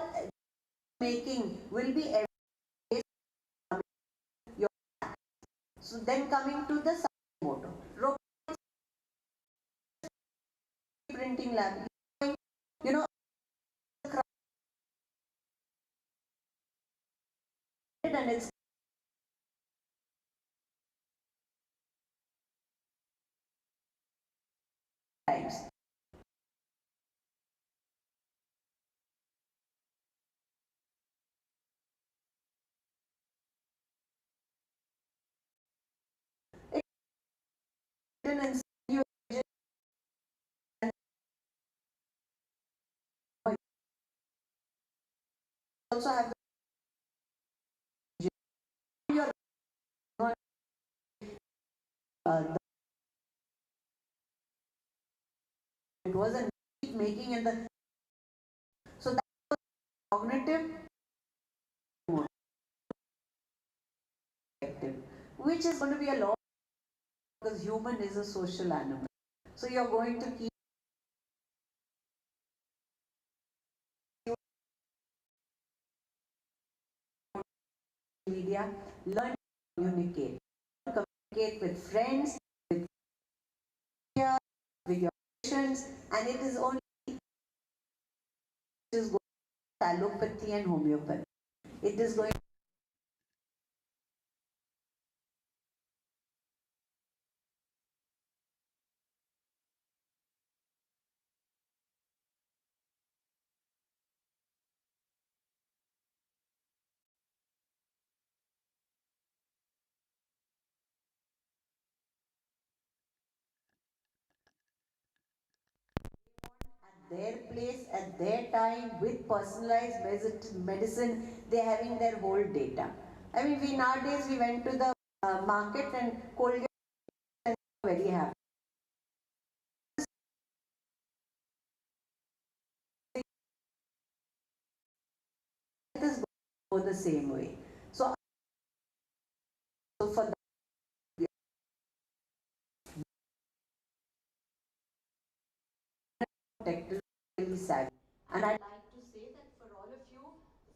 making will be every day. So then coming to the motor, robotics printing lab, you know, and it's times. And you also have your it was a making and the so that was cognitive which is going to be a lot because human is a social animal. So you're going to keep media, learn to communicate with friends, with peers, with your patients, and it is only is going to allopathy and homeopathy. It is going their place at their time with personalized medicine. They're having their whole data. I mean, we nowadays we went to the market and Colgate and very happy. It is go the same way. So for technically savvy. And I'd like to say that for all of you,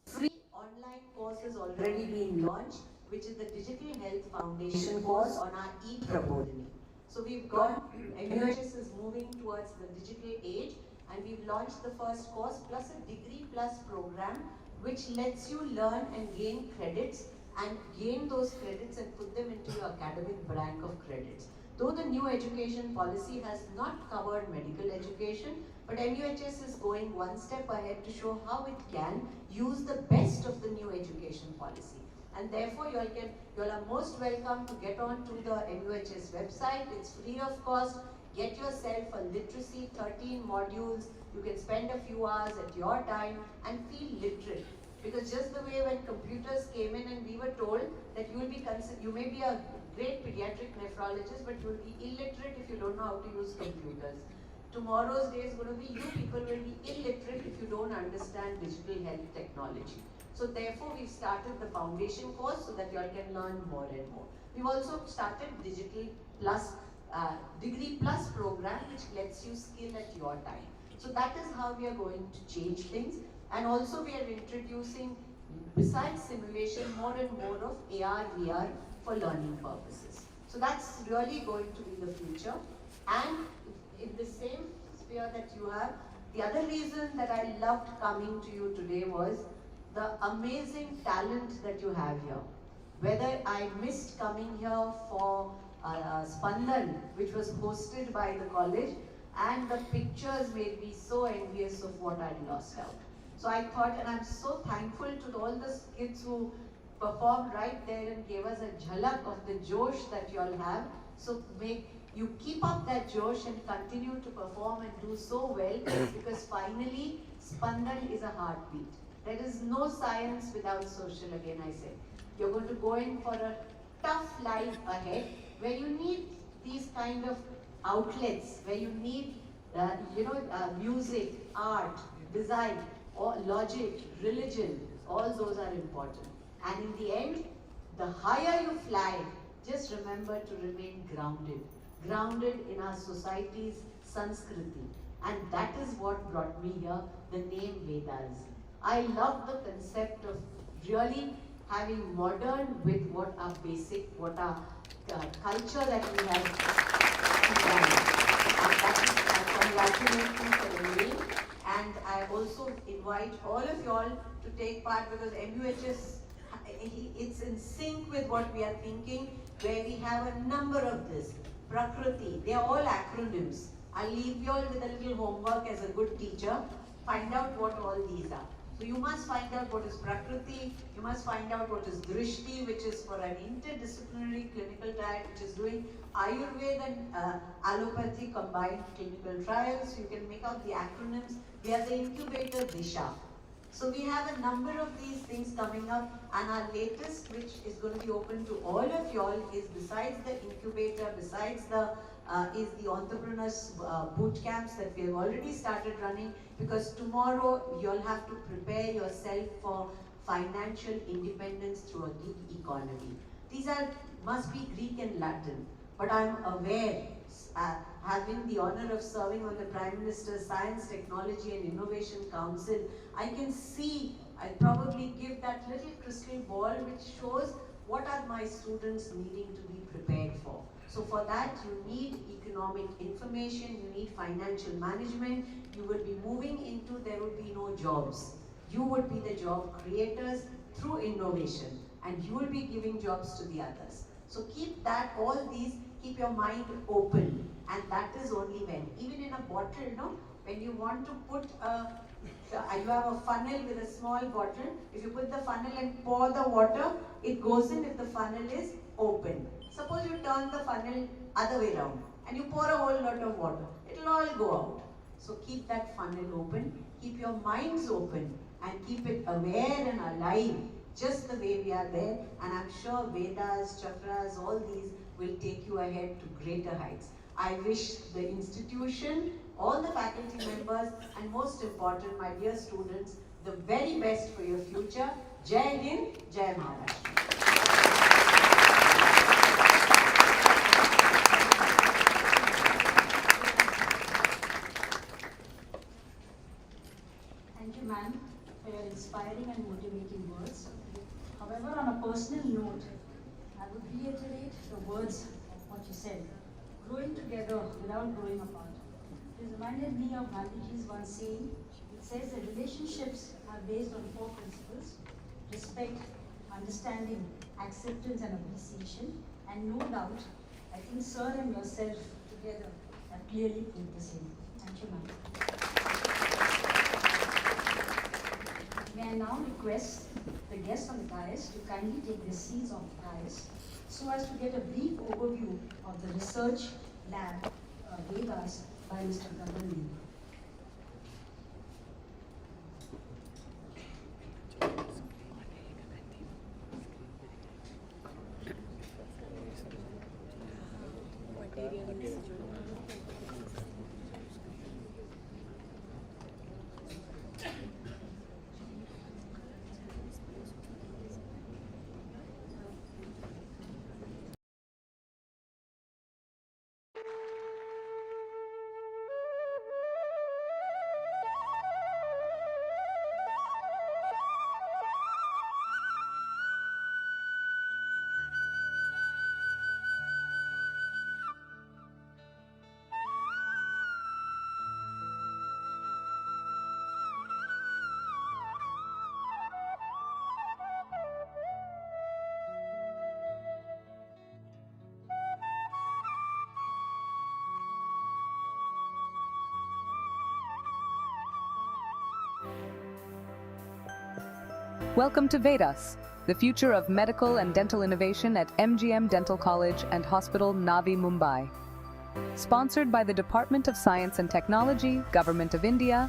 free online course has already been launched, which is the Digital Health Foundation course on our e-Prabodhini. So we've got, MUHS is moving towards the digital age, and we've launched the first course plus a degree plus program which lets you learn and gain credits and gain those credits and put them into your academic bank of credits. Though the new education policy has not covered medical education, but MUHS is going one step ahead to show how it can use the best of the new education policy. And therefore, you all are most welcome to get on to the MUHS website. It's free of cost. Get yourself a literacy 13 modules. You can spend a few hours at your time and feel literate. Because just the way when computers came in and we were told that you may be a great pediatric nephrologist, but you will be illiterate if you don't know how to use computers. Tomorrow's day is going to be you people will be illiterate if you don't understand digital health technology. So therefore we've started the foundation course so that you all can learn more and more. We've also started digital plus degree plus program which lets you skill at your time. So that is how we are going to change things. And also we are introducing, besides simulation, more and more of AR, VR for learning purposes. So that's really going to be the future. And in the same sphere that you have, the other reason that I loved coming to you today was the amazing talent that you have here. Whether I missed coming here for Spandan, which was hosted by the college, and the pictures made me so envious of what I'd lost out. So I thought, and I'm so thankful to all the kids who performed right there and gave us a jhalak of the josh that you all have. So make you keep up that josh and continue to perform and do so well, because finally Spandan is a heartbeat. There is no science without social, again I say. You're going to go in for a tough life ahead where you need these kind of outlets, where you need music, art, design, or logic, religion, all those are important. And in the end, the higher you fly, just remember to remain grounded. Grounded in our society's Sanskriti. And that is what brought me here, the name Vedas. I love the concept of really having modern with what our basic, what our culture that we have done. And that is congratulations for the name. And I also invite all of you all to take part, because MUHS, it's in sync with what we are thinking, where we have a number of this. Prakriti, they are all acronyms. I'll leave you all with a little homework as a good teacher. Find out what all these are. So you must find out what is Prakriti, you must find out what is Drishti, which is for an interdisciplinary clinical trial, which is doing Ayurveda and allopathy combined clinical trials. You can make out the acronyms. We are the incubator Disha. So we have a number of these things coming up, and our latest, which is going to be open to all of you all, is besides the incubator, besides the is the entrepreneurs boot camps that we have already started running, because tomorrow you'll have to prepare yourself for financial independence through a gig economy. These must be Greek and Latin, but I'm aware, having the honor of serving on the Prime Minister's Science, Technology and Innovation Council, I can see, I'll probably give that little crystal ball which shows what are my students needing to be prepared for. So for that, you need economic information, you need financial management, you will be moving into, there will be no jobs. You would be the job creators through innovation, and you will be giving jobs to the others. So keep that, all these, keep your mind open, and that is only when, even in a bottle, no? When you want to put you have a funnel with a small bottle, if you put the funnel and pour the water, it goes in if the funnel is open. Suppose you turn the funnel other way around and you pour a whole lot of water, it will all go out. So keep that funnel open, keep your minds open, and keep it aware and alive, just the way we are there. And I'm sure Vedas, Chakras, all these will take you ahead to greater heights. I wish the institution, all the faculty members, and most important, my dear students, the very best for your future. Jai Hind, Jai Maharashtra. Thank you, ma'am, for your inspiring and motivating words. However, on a personal note, I would reiterate the words of what you said. Growing together without growing apart. It reminded me of Gandhiji's one saying. It says that relationships are based on 4 principles: respect, understanding, acceptance and appreciation. And no doubt, I think Sir and yourself together have clearly proved the same. Thank you, ma'am. May I now request the guests on the dais to kindly take their seats on the dais, so as to get a brief overview of the research lab VEDAS by Mr. Kadambi. Welcome to VEDAS, the future of medical and dental innovation at MGM Dental College and Hospital, Navi Mumbai. Sponsored by the Department of Science and Technology, Government of India,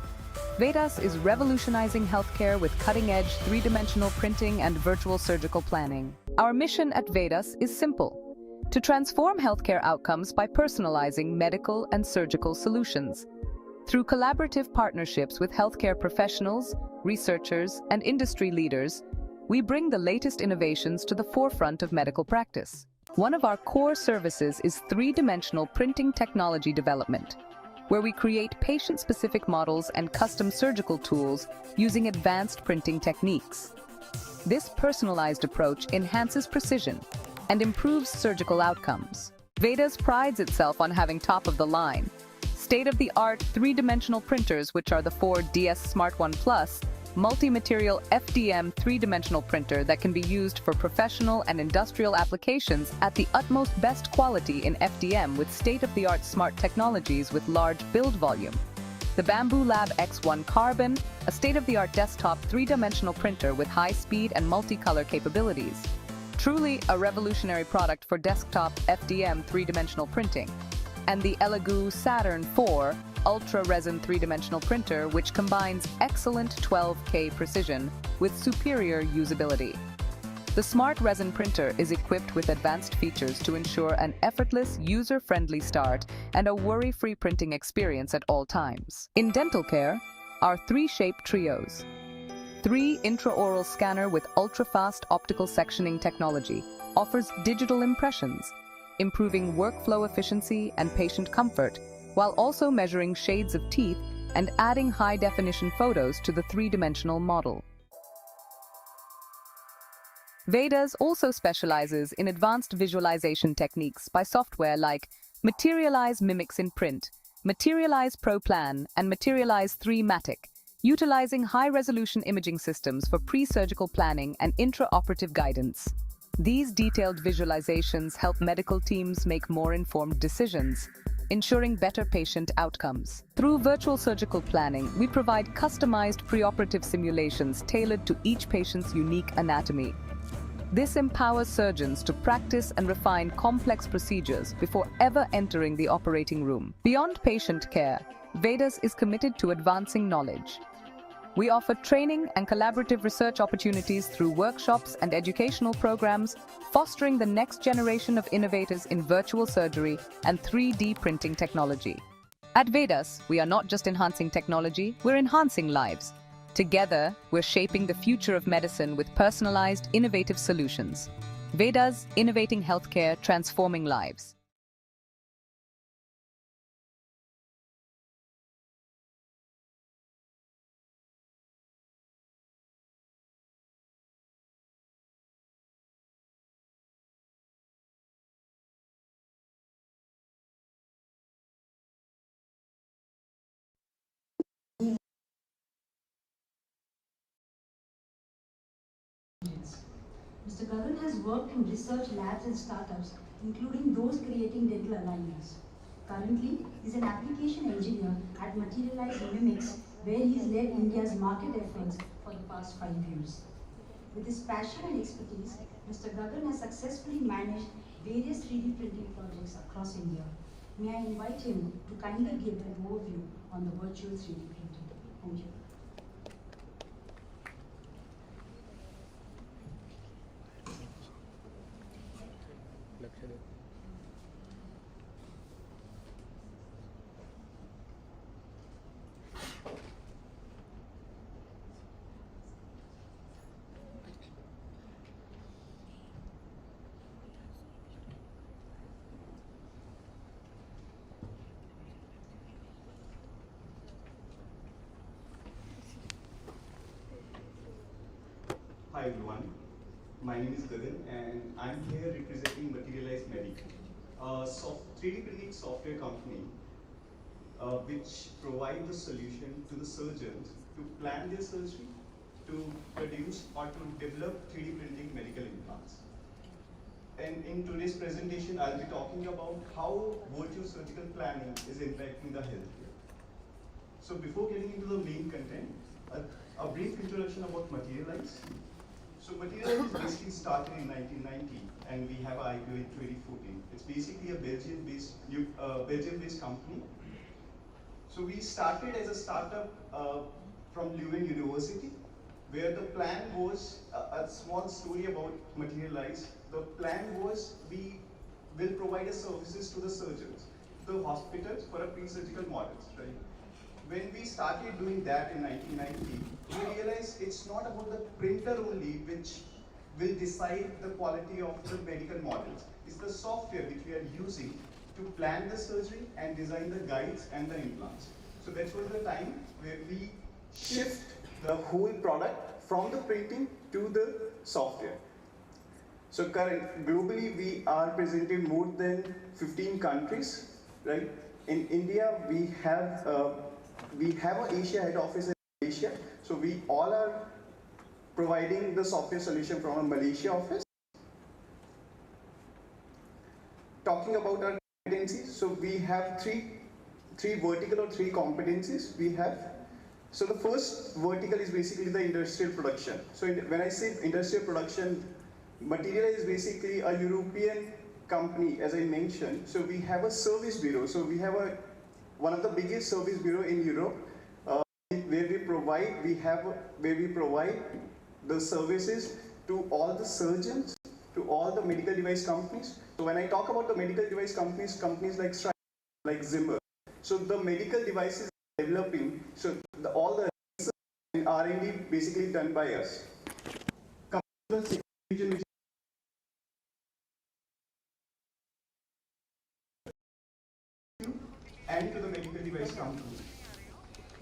VEDAS is revolutionizing healthcare with cutting-edge three-dimensional printing and virtual surgical planning. Our mission at VEDAS is simple: to transform healthcare outcomes by personalizing medical and surgical solutions. Through collaborative partnerships with healthcare professionals, researchers, and industry leaders, we bring the latest innovations to the forefront of medical practice. One of our core services is three-dimensional printing technology development, where we create patient-specific models and custom surgical tools using advanced printing techniques. This personalized approach enhances precision and improves surgical outcomes. VEDAS prides itself on having top-of-the-line, state-of-the-art three-dimensional printers, which are the 4DS Smart One Plus, multi-material FDM three-dimensional printer that can be used for professional and industrial applications at the utmost best quality in FDM with state-of-the-art smart technologies with large build volume. The Bamboo Lab X1 Carbon, a state-of-the-art desktop three-dimensional printer with high speed and multicolor capabilities. Truly a revolutionary product for desktop FDM three-dimensional printing. And the Elegoo Saturn 4 Ultra Resin three-dimensional printer, which combines excellent 12K precision with superior usability. The Smart Resin printer is equipped with advanced features to ensure an effortless, user-friendly start and a worry-free printing experience at all times. In dental care, our three-shape trios. 3 intraoral scanner with ultra-fast optical sectioning technology offers digital impressions, improving workflow efficiency and patient comfort, while also measuring shades of teeth and adding high-definition photos to the three-dimensional model. VEDAS also specializes in advanced visualization techniques by software like Materialize Mimics in Print, Materialize Pro Plan, and Materialize 3-Matic, utilizing high-resolution imaging systems for pre-surgical planning and intraoperative guidance. These detailed visualizations help medical teams make more informed decisions, ensuring better patient outcomes. Through virtual surgical planning, we provide customized preoperative simulations tailored to each patient's unique anatomy. This empowers surgeons to practice and refine complex procedures before ever entering the operating room. Beyond patient care, VEDAS is committed to advancing knowledge. We offer training and collaborative research opportunities through workshops and educational programs, fostering the next generation of innovators in virtual surgery and 3D printing technology. At VEDAS, we are not just enhancing technology, we're enhancing lives. Together, we're shaping the future of medicine with personalized, innovative solutions. VEDAS, innovating healthcare, transforming lives. Mr. Gagan has worked in research labs and startups, including those creating dental aligners. Currently, he is an application engineer at Materialize Mimics, where he has led India's market efforts for the past 5 years. With his passion and expertise, Mr. Gagan has successfully managed various 3D printing projects across India. May I invite him to kindly give an overview on the virtual 3D printing. Thank you. Hi everyone, my name is Gagan and I'm here representing Materialize Medic, a 3D printing software company which provides a solution to the surgeons to plan their surgery, to produce or to develop 3D printing medical implants. And in today's presentation, I'll be talking about how virtual surgical planning is impacting the healthcare. So before getting into the main content, a brief introduction about Materialize. So Materialize basically started in 1990, and we have an IPO in 2014. It's basically a Belgium-based company. So we started as a startup from Leuven University, where the plan was a small story about Materialize. The plan was we will provide services to the surgeons, the hospitals for a pre-surgical models, right? When we started doing that in 1990, we realized it's not about the printer only which will decide the quality of the medical models. It's the software which we are using to plan the surgery and design the guides and the implants. So that was the time where we shift the whole product from the printing to the software. So globally, we are present in more than 15 countries, right? In India, we have an Asia head office in Malaysia. So we all are providing the software solution from a Malaysia office. Talking about our competencies, so we have three vertical or three competencies we have. So the first vertical is basically the industrial production. So when I say industrial production, Materialize is basically a European company, as I mentioned. So we have a service bureau. So we have one of the biggest service bureau in Europe, where we provide the services to all the surgeons, to all the medical device companies. So when I talk about the medical device companies like Stryker, like Zimmer, so the medical devices developing, so all the research and R&D basically done by us. And to the medical device company.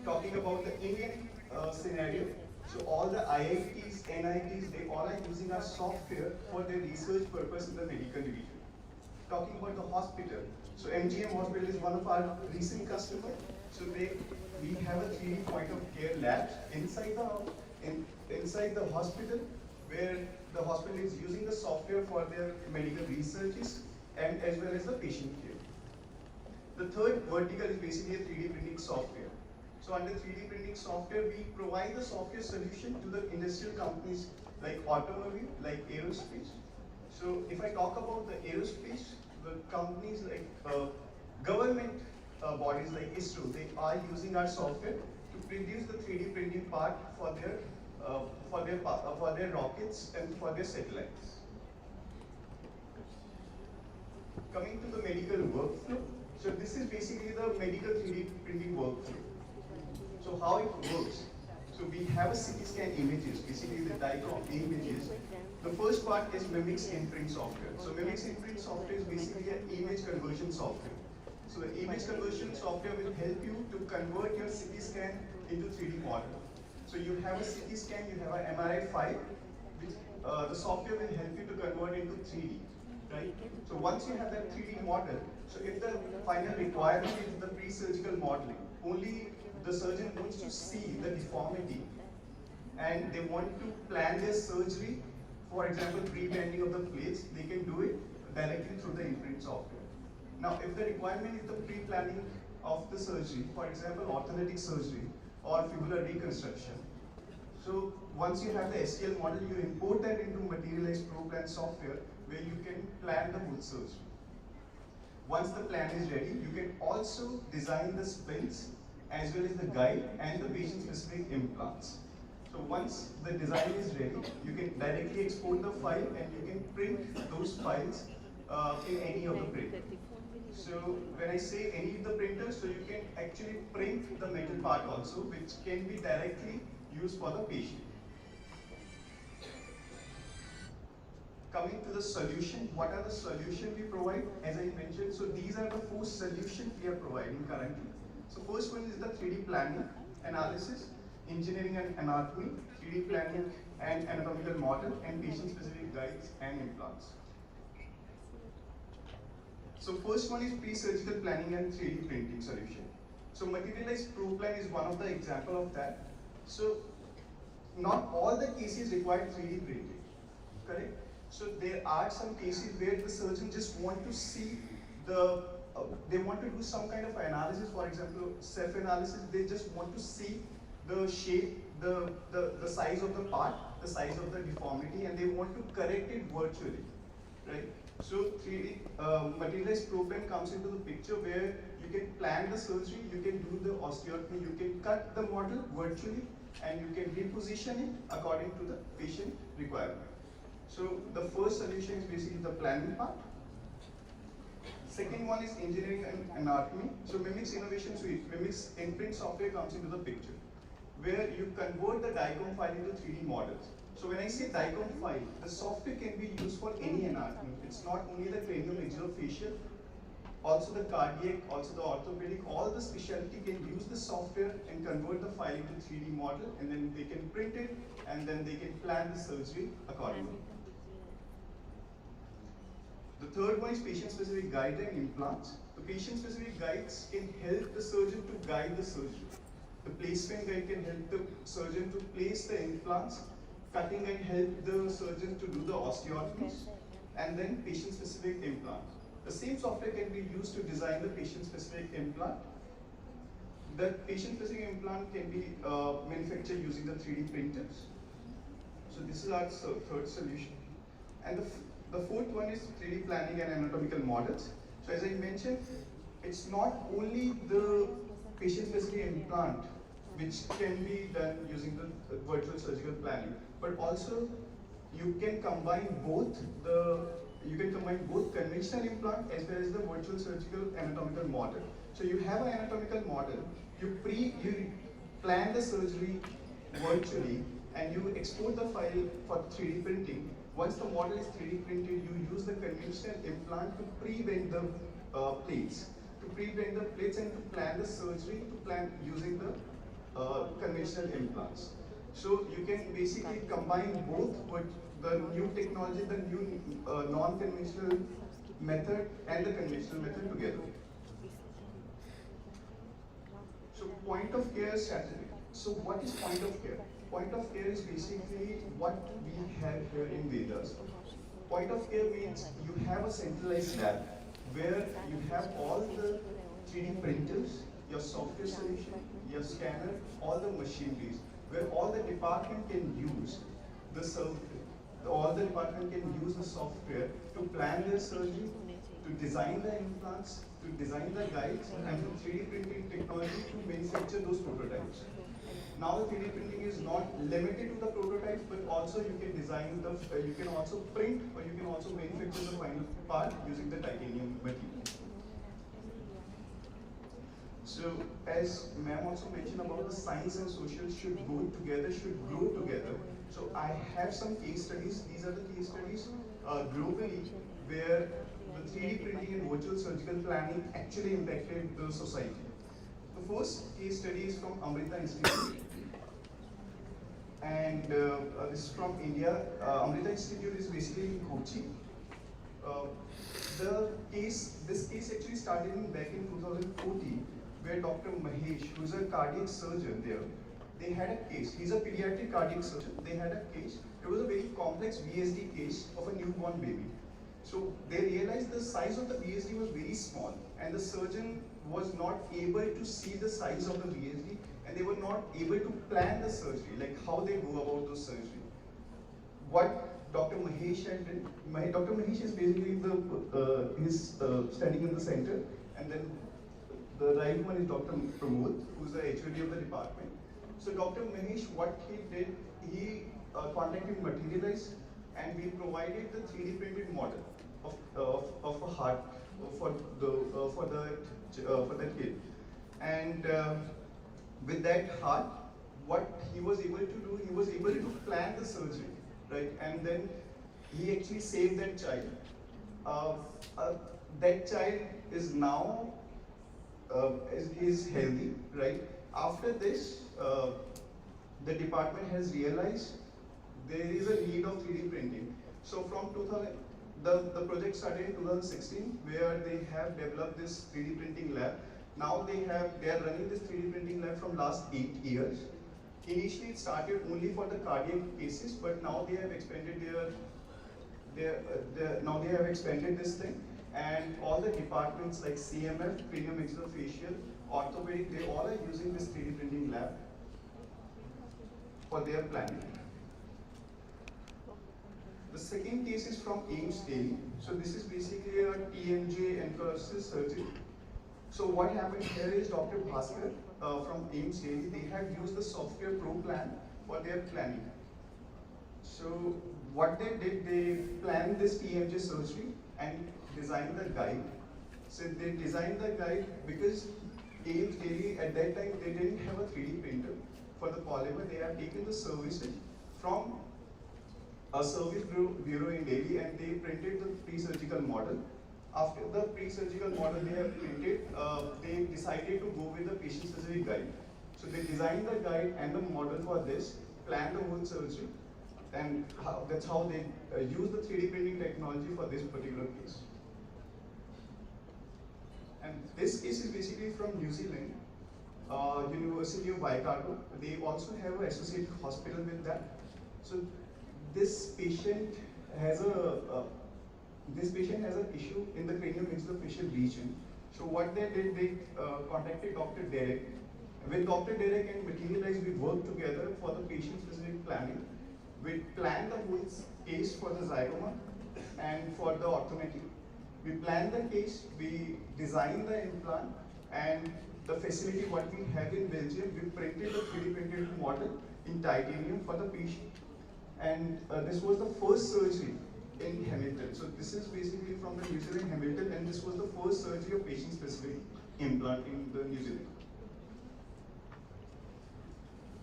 Talking about the Indian scenario, so all the IITs, NITs, they all are using our software for their research purpose in the medical division. Talking about the hospital, so MGM Hospital is one of our recent customers. So we have a 3D point of care lab inside the hospital, where the hospital is using the software for their medical researches and as well as the patient care. The third vertical is basically a 3D printing software. So under 3D printing software, we provide the software solution to the industrial companies like automobile, like aerospace. So if I talk about the aerospace, the companies like government bodies like ISRO, they are using our software to produce the 3D printing part for their rockets and for their satellites. Coming to the medical workflow, so this is basically the medical 3D printing workflow. So how it works? So we have a CT scan images, basically the diagram images. The first part is Mimics Imprint software. So Mimics Imprint software is basically an image conversion software. So the image conversion software will help you to convert your CT scan into 3D model. So you have a CT scan, you have an MRI file, which the software will help you to convert into 3D. Right? So once you have that 3D model, so if the final requirement is the pre-surgical modeling, only the surgeon wants to see the deformity and they want to plan their surgery, for example, pre-bending of the plates, they can do it directly through the imprint software. Now, if the requirement is the pre-planning of the surgery, for example, orthotic surgery or fibular reconstruction, so once you have the STL model, you import that into Materialize ProPlan software where you can plan the whole surgery. Once the plan is ready, you can also design the splints as well as the guide and the patient-specific implants. So once the design is ready, you can directly export the file and you can print those files in any of the printers. So when I say any of the printers, so you can actually print the metal part also, which can be directly used for the patient. Coming to the solution, what are the solutions we provide? As I mentioned, so these are the 4 solutions we are providing currently. So first one is the 3D planning, analysis, engineering and anatomy, 3D planning and anatomical model, and patient-specific guides and implants. So first one is pre-surgical planning and 3D printing solution. So Materialize ProPlan is one of the example of that. So not all the cases require 3D printing, correct? So there are some cases where the surgeon just want to see they want to do some kind of analysis, for example, self-analysis, they just want to see the shape, the size of the part, the size of the deformity, and they want to correct it virtually, right? So 3D materialized probe pen comes into the picture where you can plan the surgery, you can do the osteotomy, you can cut the model virtually, and you can reposition it according to the patient requirement. So the first solution is basically the planning part. Second one is engineering and anatomy. So MIMICS Innovation Suite, MIMICS Imprint software comes into the picture, where you convert the DICOM file into 3D models. So when I say DICOM file, the software can be used for any anatomy. It's not only the craniomaxillofacial, also the cardiac, also the orthopedic, all the specialty can use the software and convert the file into 3D model, and then they can print it, and then they can plan the surgery accordingly. The third one is patient-specific guide and implants. The patient-specific guides can help the surgeon to guide the surgery. The placement guide can help the surgeon to place the implants. Cutting guide help the surgeon to do the osteotomies, and then patient-specific implant. The same software can be used to design the patient-specific implant. The patient-specific implant can be manufactured using the 3D printers. So this is our third solution. And the fourth one is 3D planning and anatomical models. So as I mentioned, it's not only the patient-specific implant which can be done using the virtual surgical planning, but also you can combine both conventional implant as well as the virtual surgical anatomical model. So you have an anatomical model, you plan the surgery virtually, and you export the file for 3D printing. Once the model is 3D printed, you use the conventional implant to pre-bend the plates. And to plan the surgery, to plan using the conventional implants. So you can basically combine both with the new technology, the new non-conventional method and the conventional method together. So point of care strategy. So what is point of care? Point of care is basically what we have here in VEDAS. Point of care means you have a centralized lab where you have all the 3D printers, your software solution, your scanner, all the machineries, where all the department can use the software to plan their surgery, to design the implants, to design the guides, and the 3D printing technology to manufacture those prototypes. Now the 3D printing is not limited to the prototypes, but also you can design you can also print, or you can also manufacture the final part using the titanium material. So as ma'am also mentioned about the science and social should go together, should grow together. So I have some case studies. These are the case studies globally where the 3D printing and virtual surgical planning actually impacted the society. The first case study is from Amrita Institute, and this is from India. Amrita Institute is basically in Kochi. This case actually started back in 2014, where Dr. Mahesh, who's a cardiac surgeon there, they had a case. He's a pediatric cardiac surgeon. They had a case. It was a very complex VSD case of a newborn baby. So they realized the size of the VSD was very small, and the surgeon was not able to see the size of the VSD, and they were not able to plan the surgery, like how they go about the surgery. What Dr. Mahesh had done, Dr. Mahesh is basically he's standing in the center, and then the right one is Dr. Pramod, who's the HOD of the department. So Dr. Mahesh, what he did, he contacted Materialize, and we provided the 3D printed model of a heart for that kid. And with that heart, what he was able to do, he was able to plan the surgery, right? And then he actually saved that child. That child is now is healthy, right? After this, the department has realized there is a need of 3D printing. So from 2000, the project started in 2016, where they have developed this 3D printing lab. Now they are running this 3D printing lab from last 8 years. Initially it started only for the cardiac cases, but now they have expanded now they have expanded this thing, and all the departments like CMF, craniomaxillofacial, orthopedic, they all are using this 3D printing lab. for their planning. The second case is from AIIMS Delhi. So this is basically a TMJ encourages surgery. So what happened here is Dr. Bhaskar from AIIMS Delhi, they had used the software Pro Plan for their planning. So what they did, they planned this TMJ surgery and designed the guide. So they designed the guide because AIIMS Delhi at that time they didn't have a 3D printer for the polymer. They have taken the services from a service bureau in Delhi and they printed the pre-surgical model. After the pre-surgical model they have printed, they decided to go with the patient surgery guide. So they designed the guide and the model for this, planned the whole surgery, and that's how they use the 3D printing technology for this particular case. And this case is basically from New Zealand, University of Waikato. They also have an associated hospital with that. So this patient has an issue in the craniomaxillofacial region. So what they did, they contacted Dr. Derek. With Dr. Derek and Materialize, we worked together for the patient-specific planning. We planned the whole case for the zygoma and for the orthognathy. We planned the case, we designed the implant, and the facility what we have in Belgium, we printed the 3D printed model in titanium for the patient. And this was the first surgery in Hamilton. So this is basically from the New Zealand Hamilton, and this was the first surgery of patient-specific implant in the New Zealand.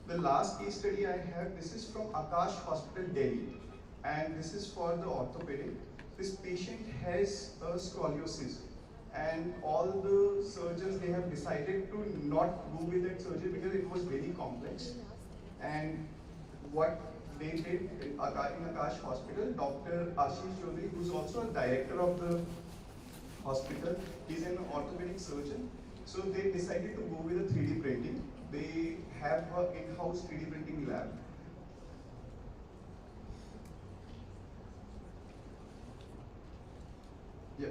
The last case study I have, this is from Akash Hospital, Delhi, and this is for the orthopedic. This patient has a scoliosis, and all the surgeons, they have decided to not go with that surgery because it was very complex. And what they did in Akash Hospital, Dr. Ashish Chaudhary, who's also a director of the hospital, he's an orthopedic surgeon. So they decided to go with a 3D printing. They have an in-house 3D printing lab. Yeah.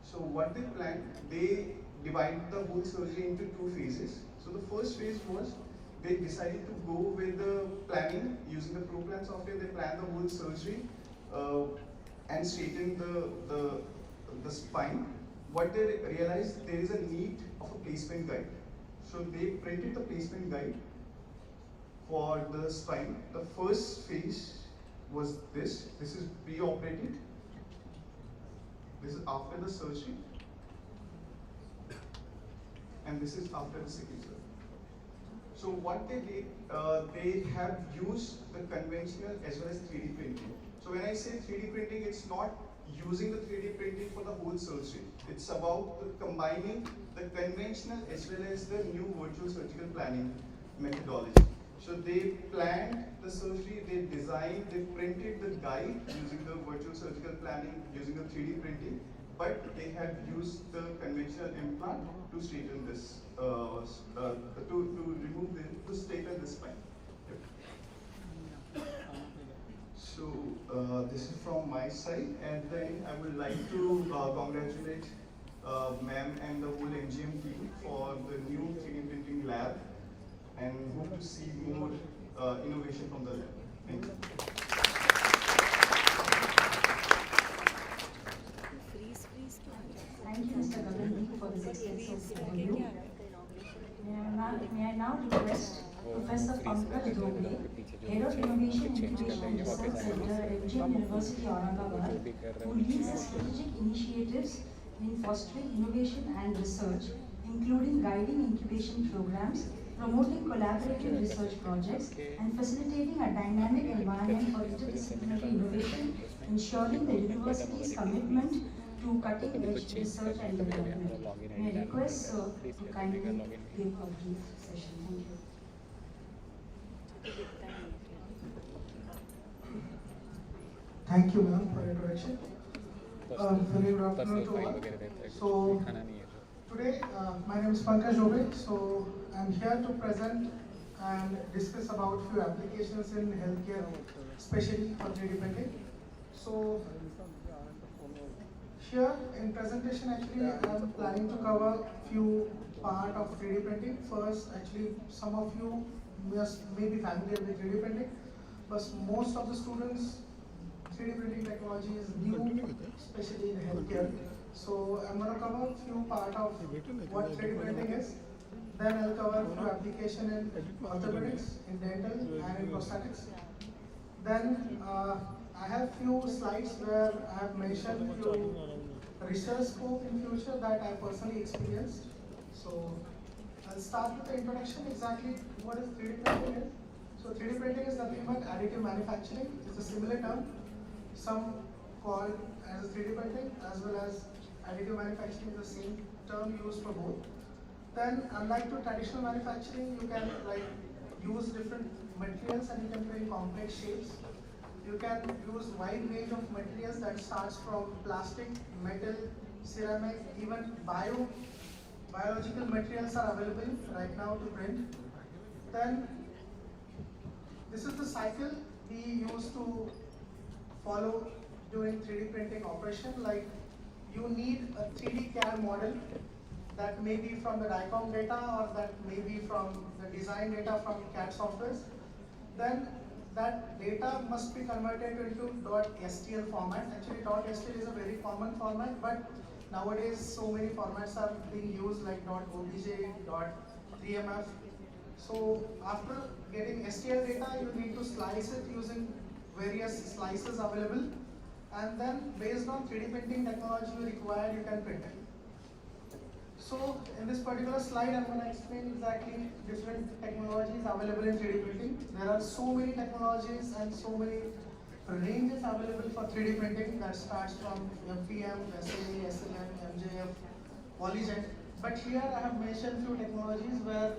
So what they planned, they divided the whole surgery into 2 phases. So the first phase was they decided to go with the planning using the Pro Plan software. They planned the whole surgery and straighten the spine. What they realized, there is a need of a placement guide. So they printed the placement guide for the spine. The first phase was this. This is pre-operated. This is after the surgery. And this is after the second surgery. So what they did, they have used the conventional as well as 3D printing. So when I say 3D printing, it's not using the 3D printing for the whole surgery. It's about combining the conventional as well as the new virtual surgical planning methodology. So they planned the surgery, they designed, they printed the guide using the virtual surgical planning, using the 3D printing, but they have used the conventional implant to straighten this, to straighten this spine. Yep. So this is from my side, and then I would like to congratulate ma'am and the whole MGM team for the new 3D printing lab, and hope to see more innovation from the lab. Thank you. Thank you, Mr. Gagan, for this extensive overview. May I now request Professor Pankaj Doble, Head of Innovation, Incubation and Research Center at MGM University, Aurangabad, who leads the strategic initiatives in fostering innovation and research, including guiding incubation programs, promoting collaborative research projects, and facilitating a dynamic environment for interdisciplinary innovation, ensuring the university's commitment to cutting-edge research and development. May I request Sir to kindly give a brief session. Thank you. Thank you, ma'am, for introduction. Very good afternoon to all. So, today, my name is Pankaj Doble. So, I'm here to present and discuss about few applications in healthcare, especially for 3D printing. So, here in presentation, actually, I'm planning to cover few part of 3D printing. First, actually, some of you may be familiar with 3D printing, but most of the students, 3D printing technology is new, especially in healthcare. So I'm going to cover a few part of what 3D printing is. Then I'll cover a few application in orthopedics, in dental, and in prosthetics. Then I have few slides where I have mentioned few research scope in future that I personally experienced. So I'll start with the introduction, exactly what is 3D printing is. So 3D printing is nothing but additive manufacturing. It's a similar term. Some call it as 3D printing as well as additive manufacturing is the same term used for both. Then unlike to traditional manufacturing, you can use different materials and you can print complex shapes. You can use wide range of materials that starts from plastic, metal, ceramic, even biological materials are available right now to print. Then this is the cycle we used to follow during 3D printing operation. Like you need a 3D CAD model that may be from the DICOM data or that may be from the design data from CAD softwares. Then that data must be converted into .stl format. Actually, .stl is a very common format, but nowadays so many formats are being used like .obj, .3mf. So after getting STL data, you need to slice it using various slices available, and then based on 3D printing technology you require, you can print it. So in this particular slide, I'm going to explain exactly different technologies available in 3D printing. There are so many technologies and so many ranges available for 3D printing that starts from FPM, SLA, SLM, MJF, Polyjet. But here I have mentioned few technologies where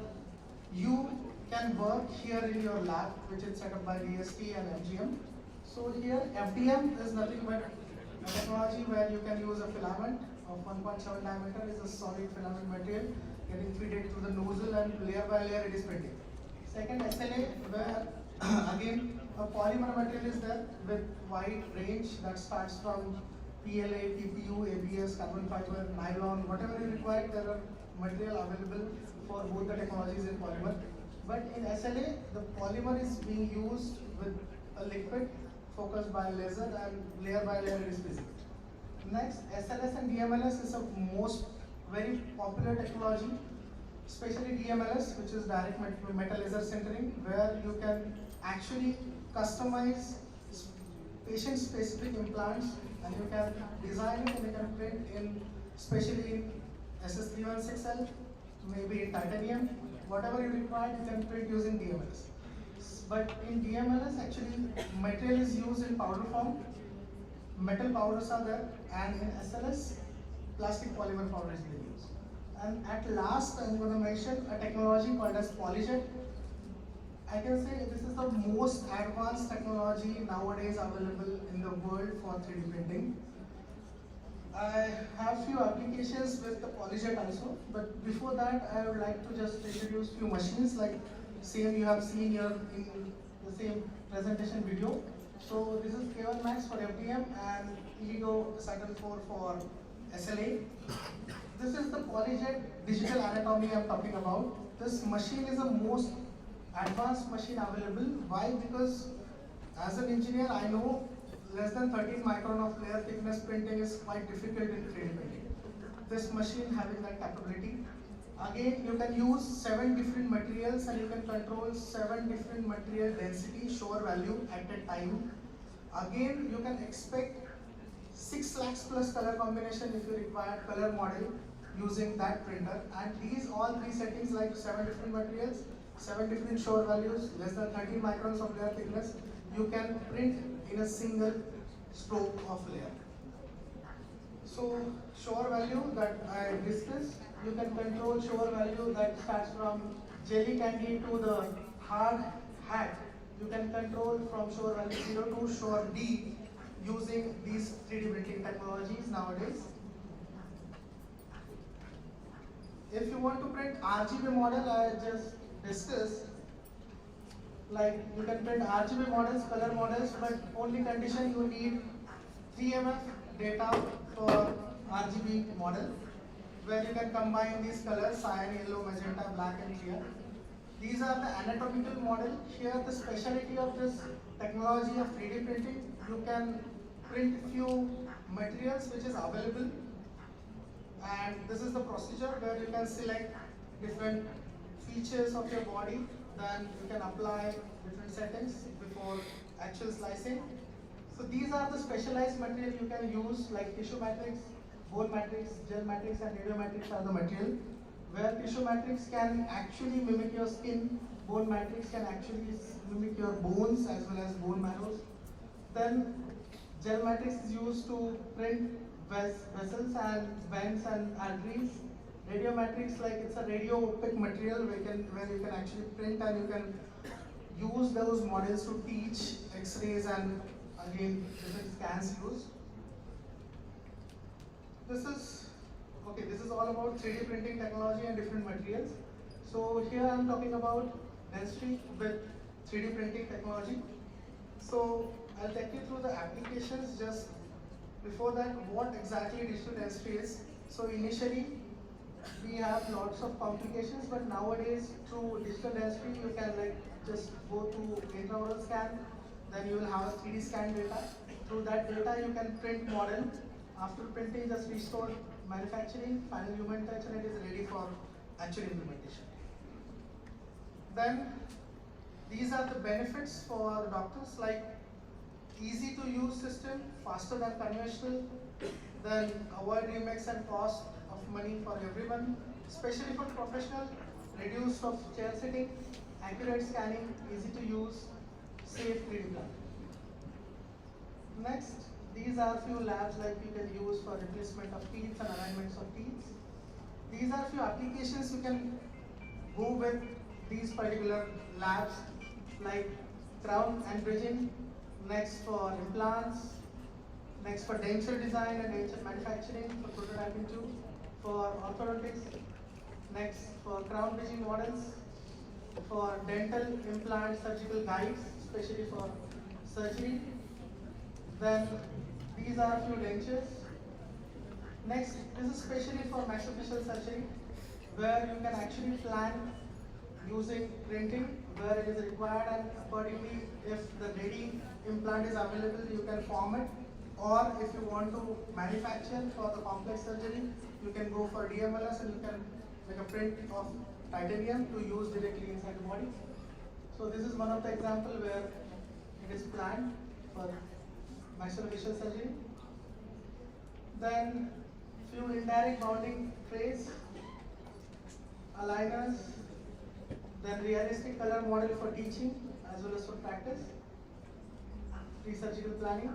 you can work here in your lab, which is set up by DST and MGM. So here FDM is nothing but a technology where you can use a filament of 1.7 diameter is a solid filament material getting fitted to the nozzle and layer by layer it is printing. Second, SLA, where again a polymer material is there with wide range that starts from PLA, TPU, ABS, carbon fiber, nylon, whatever you require, there are material available for both the technologies in polymer. But in SLA, the polymer is being used with a liquid focused by laser and layer by layer it is physical. Next, SLS and DMLS is a most very popular technology, especially DMLS, which is direct metal laser sintering, where you can actually customize patient-specific implants, and you can design it and you can print in, especially in SS316L, maybe in titanium, whatever you require, you can print using DMLS. But in DMLS, actually, material is used in powder form. Metal powders are there, and in SLS, plastic polymer powder is being used. And at last, I'm going to mention a technology called as Polyjet. I can say this is the most advanced technology nowadays available in the world for 3D printing. I have few applications with the Polyjet also, but before that, I would like to just introduce few machines like same you have seen here in the same presentation video. So this is K1 Max for FDM and Indigo Saturn 4 for SLA. This is the Polyjet digital anatomy I'm talking about. This machine is the most advanced machine available. Why? Because as an engineer, I know less than 13 micron of layer thickness printing is quite difficult in 3D printing. This machine having that capability. Again, you can use 7 different materials and you can control 7 different material density, Shore value at a time. Again, you can expect 6 lakhs plus color combination if you require color model using that printer. And these all 3 settings like 7 different materials, 7 different Shore values, less than 13 microns of layer thickness, you can print in a single stroke of layer. So Shore value that I discussed, you can control Shore value that starts from jelly candy to the hard hat. You can control from Shore value 0 to Shore D using these 3D printing technologies nowadays. If you want to print RGB model, I just discussed, like you can print RGB models, color models, but only condition you need 3MF data for RGB model. where you can combine these colors, cyan, yellow, magenta, black and clear. These are the anatomical model. Here the specialty of this technology of 3D printing, you can print few materials which is available, and this is the procedure where you can select different features of your body, then you can apply different settings before actual slicing. So these are the specialized material you can use, like tissue matrix, bone matrix, gel matrix and radio matrix are the material, where tissue matrix can actually mimic your skin, bone matrix can actually mimic your bones as well as bone marrows. Then gel matrix is used to print vessels and veins and arteries. Radio matrix, like it's a radio opaque material where you can actually print and you can use those models to teach X-rays and again different scans used. This is all about 3D printing technology and different materials. So here I'm talking about dentistry with 3D printing technology. So I'll take you through the applications. Just before that, what exactly digital dentistry is. So initially, we have lots of complications, but nowadays through digital dentistry, you can just go to intraoral scan, then you will have a 3D scan data. Through that data, you can print model. After printing, just restore manufacturing, final human touch, and it is ready for actual implementation. Then these are the benefits for doctors, like easy to use system, faster than conventional, then avoid remakes and cost of money for everyone, especially for professional, reduce of chair sitting, accurate scanning, easy to use, safe 3D plan. Next, these are few labs like you can use for replacement of teeth and alignments of teeth. These are few applications you can go with these particular labs, like crown and bridging, next for implants, next for denture design and denture manufacturing, for prototyping too, for orthodontics, next for crown bridging models, for dental implant surgical guides, especially for surgery. Then these are few dentures. Next, this is especially for maxillofacial surgery, where you can actually plan using printing where it is required, and accordingly, if the ready implant is available, you can form it. Or if you want to manufacture for the complex surgery, you can go for DMLS and you can make a print of titanium to use directly inside the body. So this is one of the example where it is planned for maxillofacial surgery. Then few indirect bounding trays, aligners, then realistic color model for teaching as well as for practice, pre-surgical planning.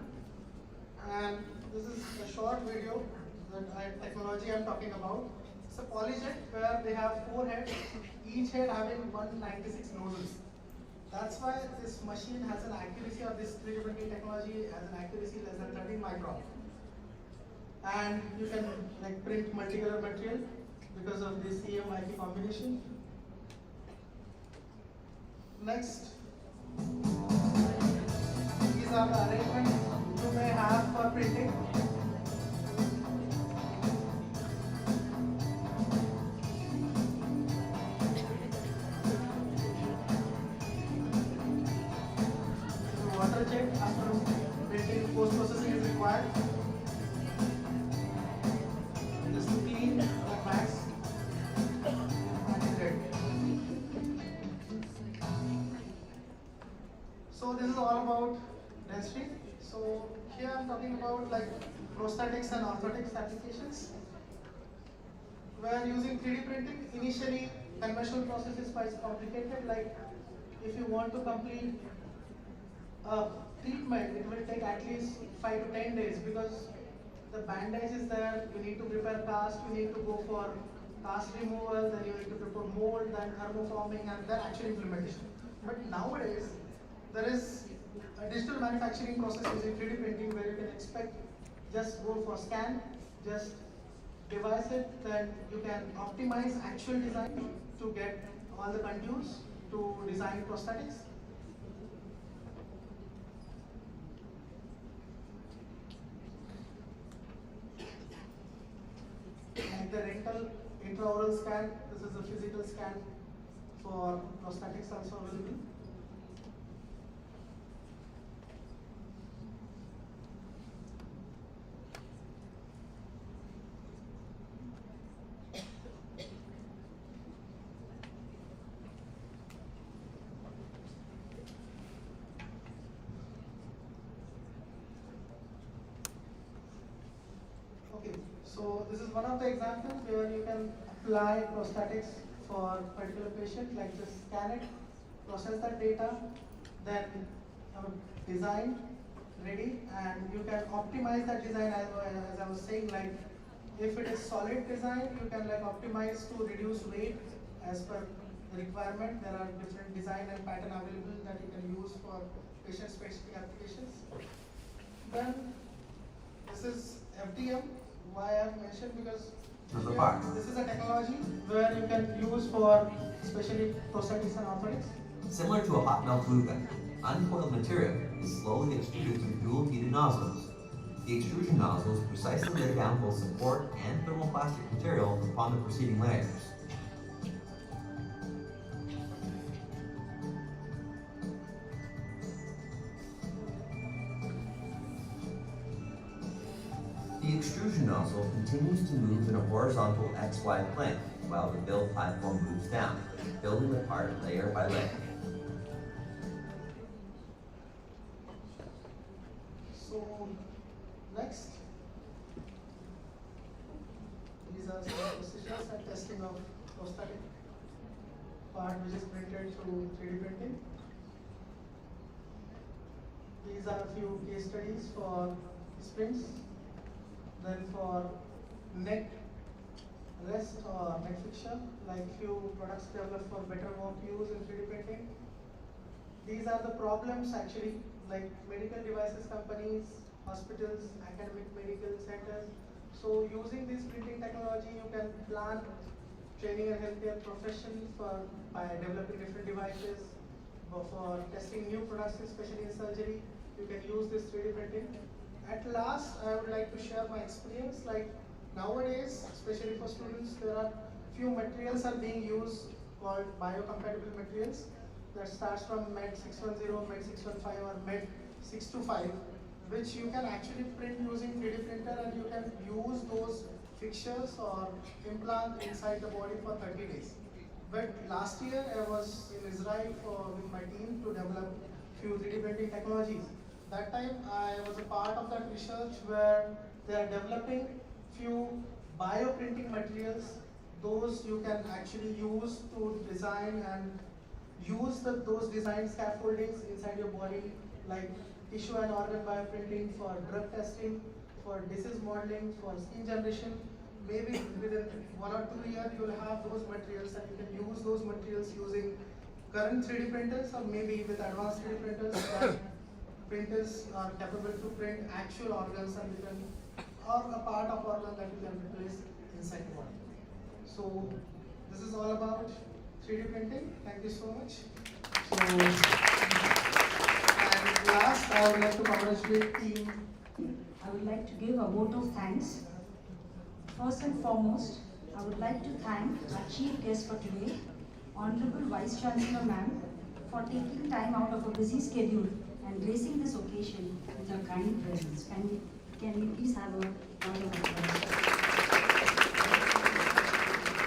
And this is a short video that technology I'm talking about. It's a polyjet where they have 4 heads, each head having 196 nozzles. That's why this machine has an accuracy of this 3D printing technology has an accuracy less than 13 micron. And you can print multicolor material because of this EM-IP combination. Next, these are the arrangements you may have for printing. Water check after printing, post-processing is required. Just to clean the max and it's ready. So this is all about dentistry. So here I'm talking about prosthetics and orthotics applications. Where using 3D printing, initially conventional process is quite complicated. Like if you want to complete a treatment, it will take at least 5 to 10 days because the bandage is there, you need to prepare cast, you need to go for cast removal, then you need to prepare mold, then thermoforming, and then actual implementation. But nowadays, there is a digital manufacturing process using 3D printing where you can expect just go for scan, just device it, then you can optimize actual design to get all the contours to design prosthetics. like the rental intraoral scan. This is a physical scan for prosthetics also available. Okay, so this is one of the examples where you can apply prosthetics for particular patient, like just scan it, process that data, then have a design ready, and you can optimize that design as I was saying, like if it is solid design, you can like optimize to reduce weight as per the requirement. There are different design and pattern available that you can use for patient specific applications. Then this is FDM. Why I have mentioned, because this is a technology where you can use for especially prosthetics and orthotics. Similar to a hot melt glue gun, uncoiled material is slowly extruded through dual heated nozzles. The extrusion nozzles precisely lay down both support and thermoplastic material upon the preceding layers. The extrusion nozzle continues to move in a horizontal XY plane while the build platform moves down, building the part layer by layer. So next, these are some procedures and testing of prosthetic part which is printed through 3D printing. These are a few case studies for springs. Then for neck rest or neck fixture, like few products developed for better work use in 3D printing. These are the problems actually, like medical devices companies, hospitals, academic medical centers. So using this printing technology, you can plan training and healthcare profession by developing different devices, for testing new products, especially in surgery. You can use this 3D printing. At last, I would like to share my experience. Like nowadays, especially for students, there are few materials are being used called biocompatible materials that starts from MED 610, MED 615 or MED 625, which you can actually print using 3D printer, and you can use those fixtures or implant inside the body for 30 days. But last year I was in Israel with my team to develop few 3D printing technologies. That time I was a part of that research where they are developing few bioprinting materials. Those you can actually use to design and use those design scaffoldings inside your body, like tissue and organ bioprinting for drug testing, for disease modeling, for skin generation. Maybe within 1 or 2 years you will have those materials, and you can use those materials using current 3D printers, or maybe with advanced 3D printers that printers are capable to print actual organs, and you can, or a part of organ that you can replace inside the body. So this is all about 3D printing. Thank you so much. So, and last, I would like to congratulate team. I would like to give a vote of thanks. First and foremost, I would like to thank our chief guest for today, Honorable Vice Chancellor Ma'am, for taking time out of a busy schedule and gracing this occasion with her kind presence. Can we please have a round of applause?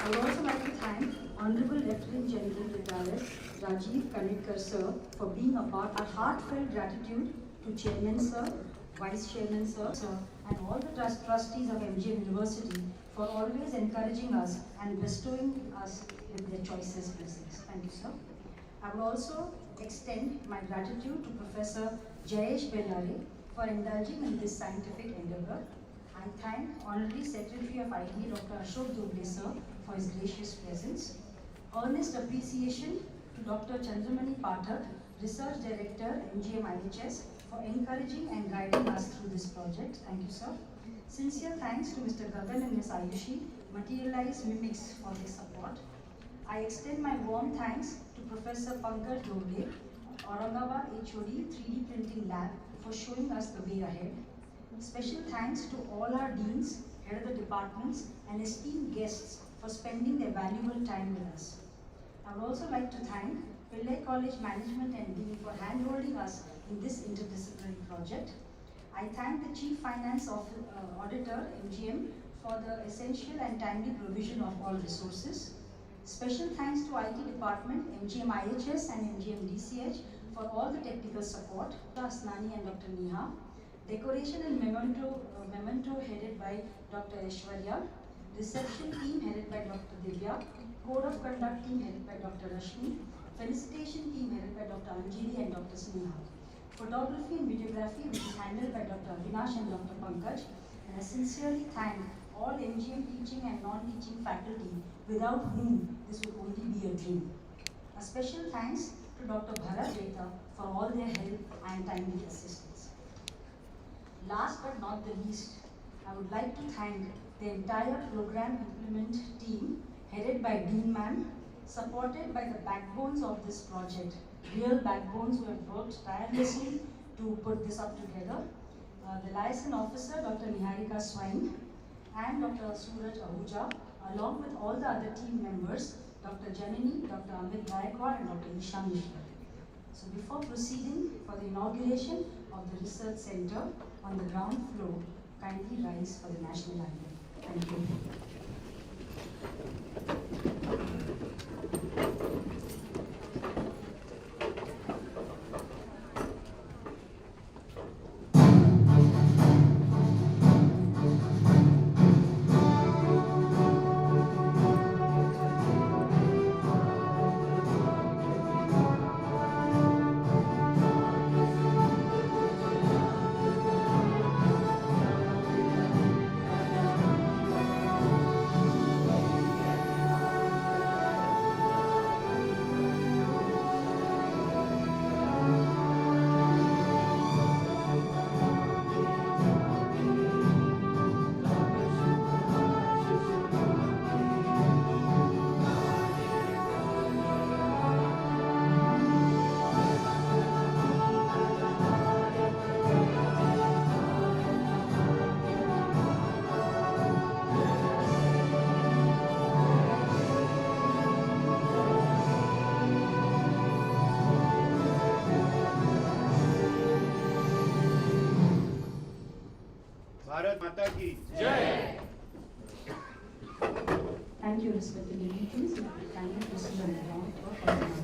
I would also like to thank Honorable Lieutenant General Retd Madhuri Kanitkar sir for being a part. Our heartfelt gratitude to Chairman sir, Vice Chairman sir, and all the trustees of MGM University for always encouraging us and bestowing us with their choices blessings. Thank you, sir. I would also extend my gratitude to Professor Jayesh Bellare for indulging in this scientific endeavor. I thank Honorary Secretary of IB, Dr. Ashok Doble sir, for his gracious presence. Earnest appreciation to Dr. Chandramani Pathak, Research Director, MGM IHS, for encouraging and guiding us through this project. Thank you, sir. Sincere thanks to Mr. Gagan and Ms. Ayushi, Materialize Mimics, for their support. I extend my warm thanks to Professor Pankaj Doble, Aurangabad HOD 3D Printing Lab, for showing us the way ahead. Special thanks to all our deans, head of the departments, and esteemed guests for spending their valuable time with us. I would also like to thank Pillai College Management and Dean for hand-holding us in this interdisciplinary project. I thank the Chief Finance Auditor, MGM, for the essential and timely provision of all resources. Special thanks to IT Department, MGM IHS and MGM DCH for all the technical support. Dr. Asnani and Dr. Neha. Decoration and memento headed by Dr. Aishwarya. Reception team headed by Dr. Divya. Code of Conduct team headed by Dr. Rashmi. Felicitation team headed by Dr. Anjali and Dr. Sneha. Photography and videography which is handled by Dr. Avinash and Dr. Pankaj. And I sincerely thank all MGM teaching and non-teaching faculty without whom this would only be a dream. A special thanks to Dr. Bharat Jeta for all their help and timely assistance. Last but not the least, I would like to thank the entire program implement team headed by Dean Ma'am, supported by the backbones of this project, real backbones who have worked tirelessly to put this up together. The liaison officer, Dr. Niharika Swain, and Dr. Suraj Ahuja, along with all the other team members, Dr. Janani, Dr. Amit Gaikwad, and Dr. Isha Mishra. So before proceeding for the inauguration of the Research Center on the ground floor, kindly rise for the national anthem. Thank you. Bharat माता की जय. Thank you, respected dignitaries. Thank you, President.